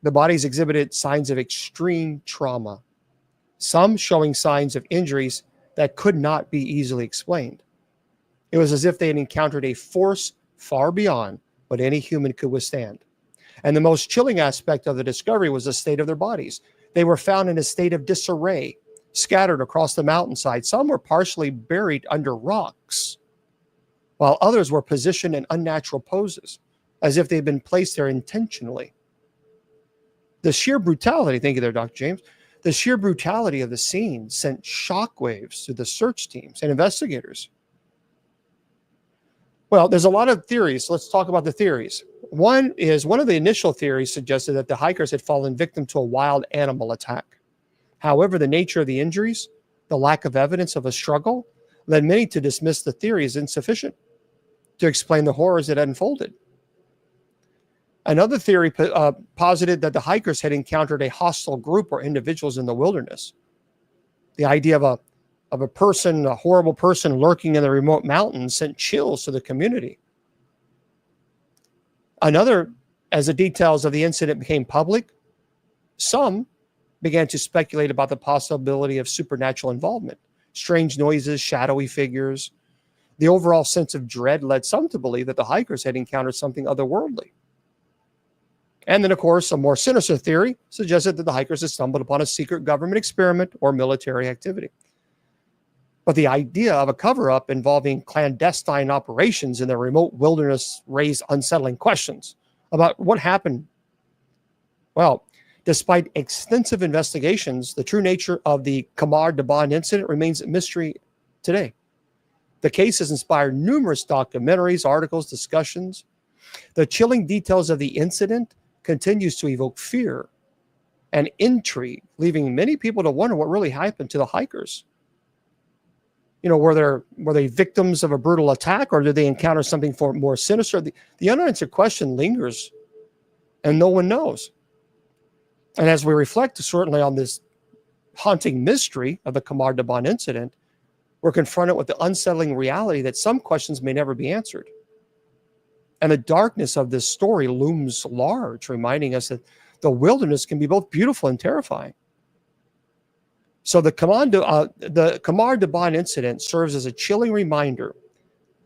The bodies exhibited signs of extreme trauma, some showing signs of injuries that could not be easily explained. It was as if they had encountered a force far beyond what any human could withstand. And the most chilling aspect of the discovery was the state of their bodies. They were found in a state of disarray, scattered across the mountainside. Some were partially buried under rocks, while others were positioned in unnatural poses, as if they'd been placed there intentionally. The sheer brutality, thank you there, Dr. James, the sheer brutality of the scene sent shockwaves to the search teams and investigators. Well, there's a lot of theories. Let's talk about the theories. One of the initial theories suggested that the hikers had fallen victim to a wild animal attack. However, the nature of the injuries, the lack of evidence of a struggle, led many to dismiss the theory as insufficient to explain the horrors that had unfolded. Another theory posited that the hikers had encountered a hostile group or individuals in the wilderness. The idea of a person, a horrible person lurking in the remote mountains, sent chills to the community. Another, as the details of the incident became public, some began to speculate about the possibility of supernatural involvement. strange noises, shadowy figures. The overall sense of dread led some to believe that the hikers had encountered something otherworldly. And then, of course, a more sinister theory suggested that the hikers had stumbled upon a secret government experiment or military activity. But the idea of a cover-up involving clandestine operations in the remote wilderness raised unsettling questions about what happened. Well, despite extensive investigations, the true nature of the Kamar Daban incident remains a mystery today. The case has inspired numerous documentaries, articles, discussions. The chilling details of the incident continues to evoke fear and intrigue, leaving many people to wonder what really happened to the hikers. Were they victims of a brutal attack, or did they encounter something more sinister? The unanswered question lingers, and no one knows. And as we reflect certainly on this haunting mystery of the Kamar Daban incident, we're confronted with the unsettling reality that some questions may never be answered. And the darkness of this story looms large, reminding us that the wilderness can be both beautiful and terrifying. So the Kamar Daban incident serves as a chilling reminder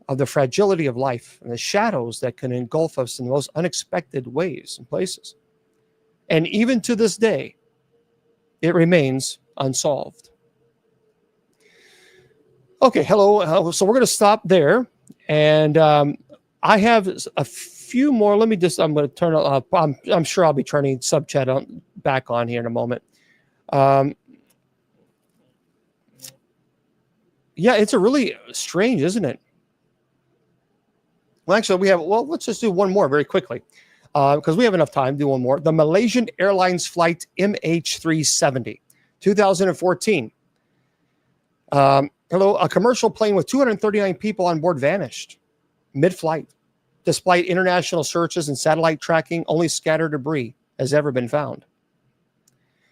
of the fragility of life and the shadows that can engulf us in the most unexpected ways and places. And even to this day, it remains unsolved. Okay, hello. So we're going to stop there. And I have a few more. I'm going to turn up. I'm sure I'll be turning sub chat back on here in a moment. Yeah, it's a really strange, isn't it? Well, actually, let's just do one more very quickly because we have enough time to do one more. The Malaysian Airlines flight MH370, 2014. A commercial plane with 239 people on board vanished mid-flight. Despite international searches and satellite tracking, only scattered debris has ever been found.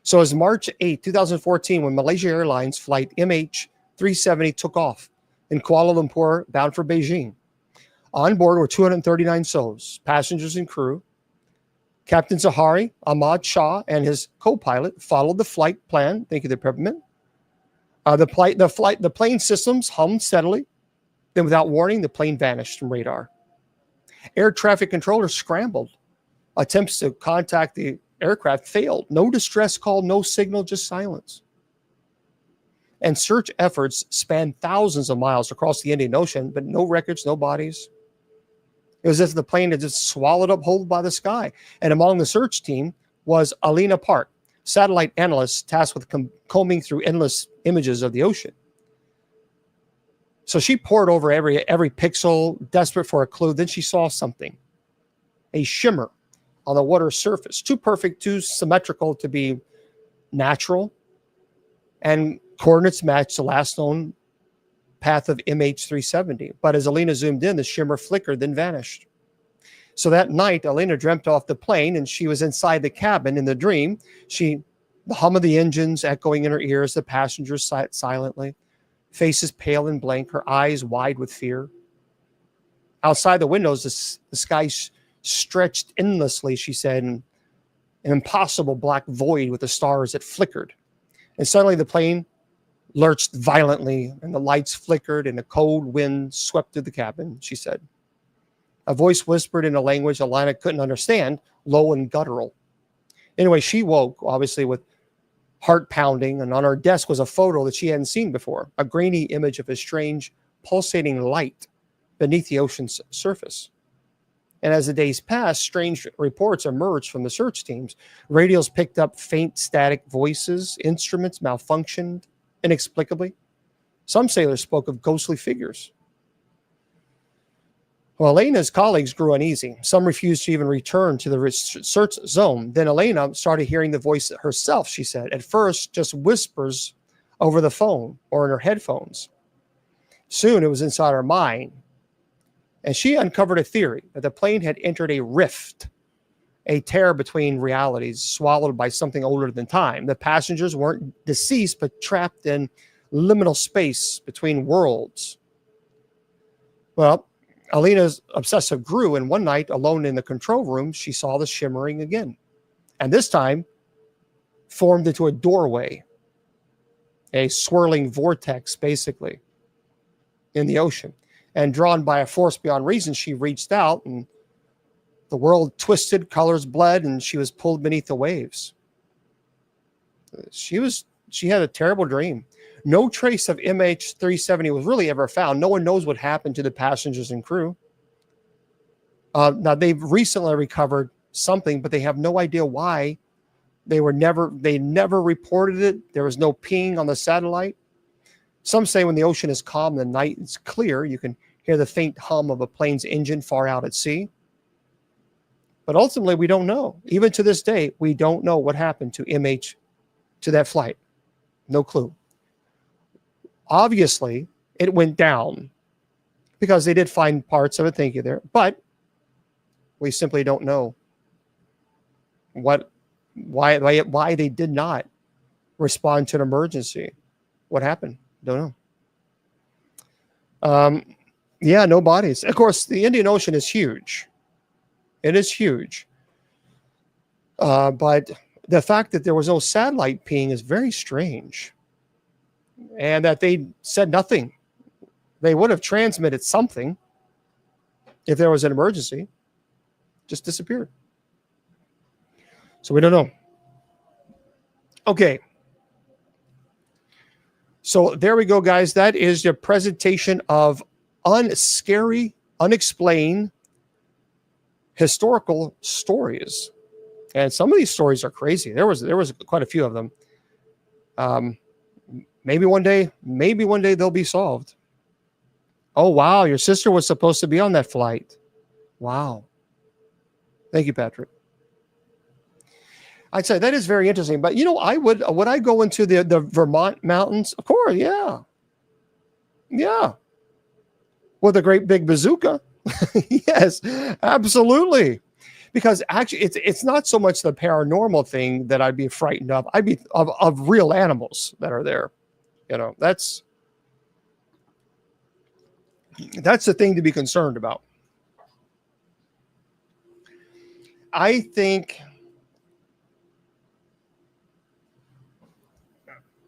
So as March 8, 2014, when Malaysia Airlines flight MH370 took off in Kuala Lumpur, bound for Beijing. On board were 239 souls, passengers and crew. Captain Zahari Ahmad Shah and his co-pilot followed the flight plan. Thank you, the peppermint. The plane systems hummed steadily. Then, without warning, the plane vanished from radar. Air traffic controllers scrambled. Attempts to contact the aircraft failed. No distress call, no signal, just silence. And search efforts spanned thousands of miles across the Indian Ocean, but no records, no bodies. It was as if the plane had just swallowed up whole by the sky. And among the search team was Alina Park, satellite analyst tasked with combing through endless images of the ocean. So she pored over every pixel, desperate for a clue. Then she saw something, a shimmer on the water's surface, too perfect, too symmetrical to be natural. And coordinates matched the last known path of MH370. But as Alina zoomed in, the shimmer flickered, then vanished. So that night, Alina dreamt off the plane, and she was inside the cabin. In the dream, the hum of the engines echoing in her ears, the passengers sat silently, faces pale and blank, her eyes wide with fear. Outside the windows, the sky stretched endlessly, she said, in an impossible black void with the stars that flickered. And suddenly the plane lurched violently, and the lights flickered, and a cold wind swept through the cabin, she said. A voice whispered in a language Alina couldn't understand, low and guttural. Anyway, she woke, obviously, with heart pounding, and on her desk was a photo that she hadn't seen before, a grainy image of a strange, pulsating light beneath the ocean's surface. And as the days passed, strange reports emerged from the search teams. Radios picked up faint static voices, instruments malfunctioned inexplicably. Some sailors spoke of ghostly figures. Well, Elena's colleagues grew uneasy. Some refused to even return to the research zone. Then Elena started hearing the voice herself, she said. At first, just whispers over the phone or in her headphones. Soon, it was inside her mind. And she uncovered a theory that the plane had entered a rift, a tear between realities, swallowed by something older than time. The passengers weren't deceased, but trapped in liminal space between worlds. Well, Alina's obsessive grew, and one night, alone in the control room, she saw the shimmering again. And this time, formed into a doorway. a swirling vortex, basically, in the ocean. And drawn by a force beyond reason, she reached out, and the world twisted, colors bled, and she was pulled beneath the waves. She had a terrible dream. No trace of MH370 was really ever found. No one knows what happened to the passengers and crew. Now, they've recently recovered something, but they have no idea why. They never reported it. There was no ping on the satellite. Some say when the ocean is calm, the night is clear, you can hear the faint hum of a plane's engine far out at sea. But ultimately, we don't know. Even to this day, we don't know what happened to that flight. No clue. Obviously, it went down because they did find parts of it. Thank you there. But we simply don't know why they did not respond to an emergency. What happened? Don't know. Yeah, no bodies. Of course, the Indian Ocean is huge. It is huge. But the fact that there was no satellite ping is very strange. And that they said nothing. They would have transmitted something if there was an emergency. Just disappeared. So we don't know. Okay. So there we go, guys. That is the presentation of unscary, unexplained historical stories. And some of these stories are crazy. There was quite a few of them. Maybe one day they'll be solved. Oh, wow. Your sister was supposed to be on that flight. Wow. Thank you, Patrick. I'd say that is very interesting. But, would I go into the Vermont mountains? Of course, yeah. Yeah. With a great big bazooka. Yes, absolutely. Because actually, it's not so much the paranormal thing that I'd be frightened of. I'd be of real animals that are there. That's the thing to be concerned about. I think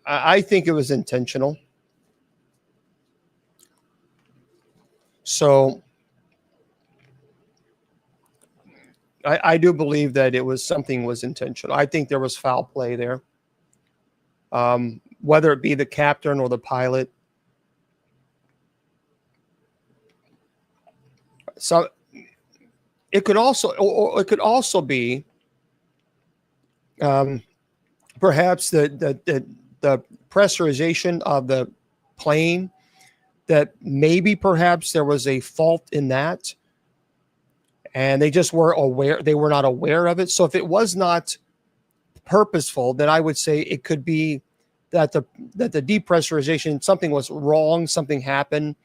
it was intentional. So I do believe that something was intentional. I think there was foul play there. Whether it be the captain or the pilot. So it could also be perhaps the pressurization of the plane, that maybe perhaps there was a fault in that and they just were aware. They were not aware of it. So if it was not purposeful, then I would say it could be that the depressurization, something was wrong, something happened.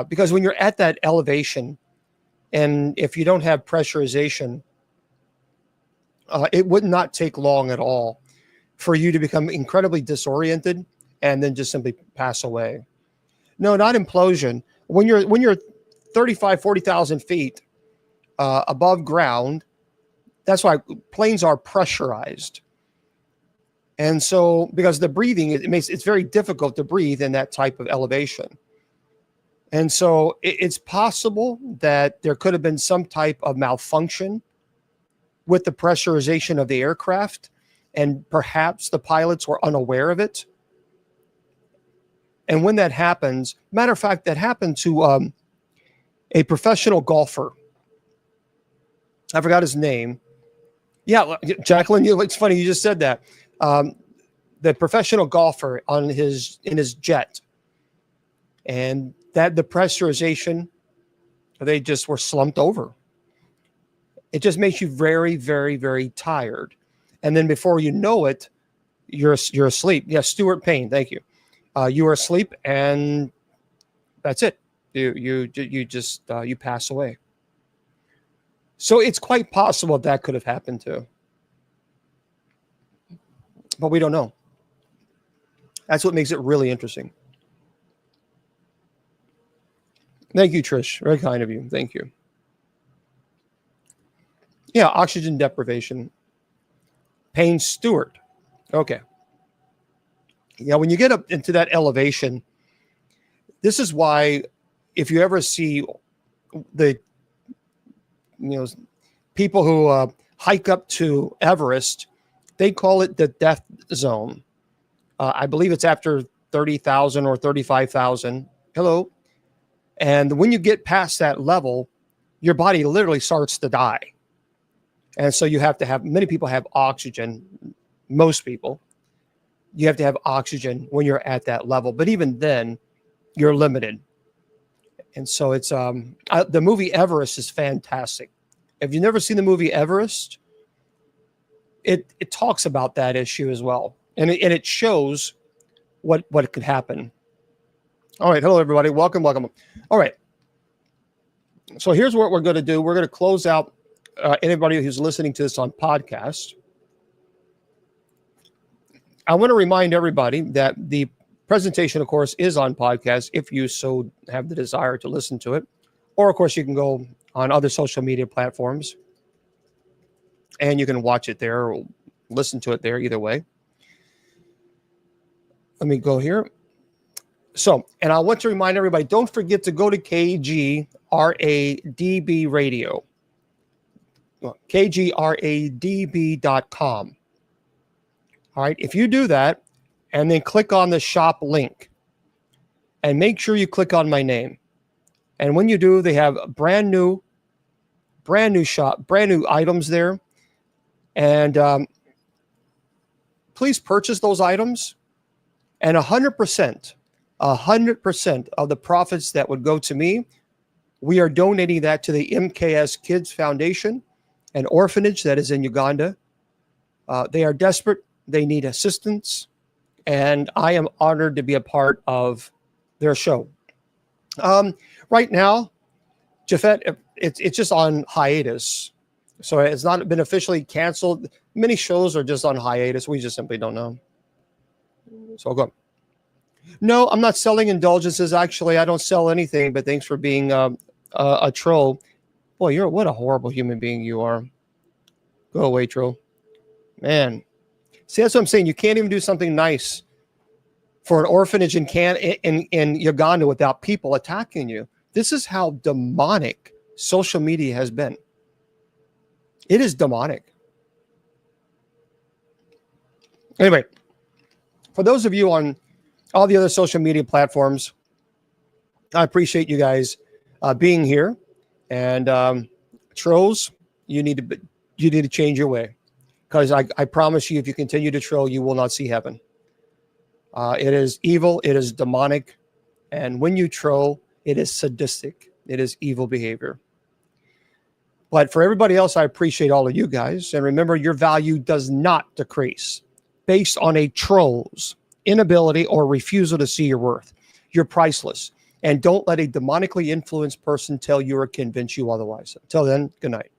Because when you're at that elevation, and if you don't have pressurization, it would not take long at all for you to become incredibly disoriented and then just simply pass away. No, not implosion. When you're 35, 40,000 feet above ground, that's why planes are pressurized. And so, because the breathing, it's very difficult to breathe in that type of elevation. And so it's possible that there could have been some type of malfunction with the pressurization of the aircraft, and perhaps the pilots were unaware of it. And when that happens, matter of fact, that happened to a professional golfer. I forgot his name. Yeah, Jacqueline, it's funny you just said that. The professional golfer in his jet, and that the pressurization, they just were slumped over. It just makes you very, very, very tired, and then before you know it, you're asleep. Yeah, Stuart Payne, thank you. You are asleep, and that's it. You just pass away. So it's quite possible that could have happened too, but we don't know. That's what makes it really interesting. Thank you, Trish. Very kind of you. Thank you. Yeah, oxygen deprivation. Payne Stewart. Okay. when you get up into that elevation, this is why if you ever see the, people who hike up to Everest, they call it the death zone. I believe it's after 30,000 or 35,000. Hello. And when you get past that level, your body literally starts to die. And so many people have oxygen. Most people, you have to have oxygen when you're at that level. But even then, you're limited. And so it's the movie Everest is fantastic. If you've never seen the movie Everest, it talks about that issue as well. And it shows what could happen. All right. Hello, everybody. Welcome. All right. So here's what we're going to do. We're going to close out anybody who's listening to this on podcast. I want to remind everybody that the presentation, of course, is on podcast if you so have the desire to listen to it. Or, of course, you can go on other social media platforms and you can watch it there or listen to it there, either way. Let me go here. So, and I want to remind everybody, don't forget to go to KGRADB Radio, KGRADB.com. All right. If you do that and then click on the shop link and make sure you click on my name. And when you do, they have brand new shop, brand new items there. And please purchase those items. And 100% of the profits that would go to me, we are donating that to the MKS Kids Foundation, an orphanage that is in Uganda. They are desperate. They need assistance. And I am honored to be a part of their show. Right now, Jafet, it's just on hiatus. So it's not been officially canceled. Many shows are just on hiatus. We just simply don't know. So I'll go. No, I'm not selling indulgences. Actually, I don't sell anything, but thanks for being a troll. Boy, what a horrible human being you are. Go away, troll. Man. See, that's what I'm saying. You can't even do something nice for an orphanage in Uganda without people attacking you. This is how demonic social media has been. It is demonic. Anyway, for those of you on all the other social media platforms, I appreciate you guys being here. And trolls, you need to change your way, because I promise you, if you continue to troll, you will not see heaven. It is evil. It is demonic. And when you troll, it is sadistic. It is evil behavior. But for everybody else, I appreciate all of you guys. And remember, your value does not decrease based on a troll's inability or refusal to see your worth. You're priceless. And don't let a demonically influenced person tell you or convince you otherwise. Until then, good night.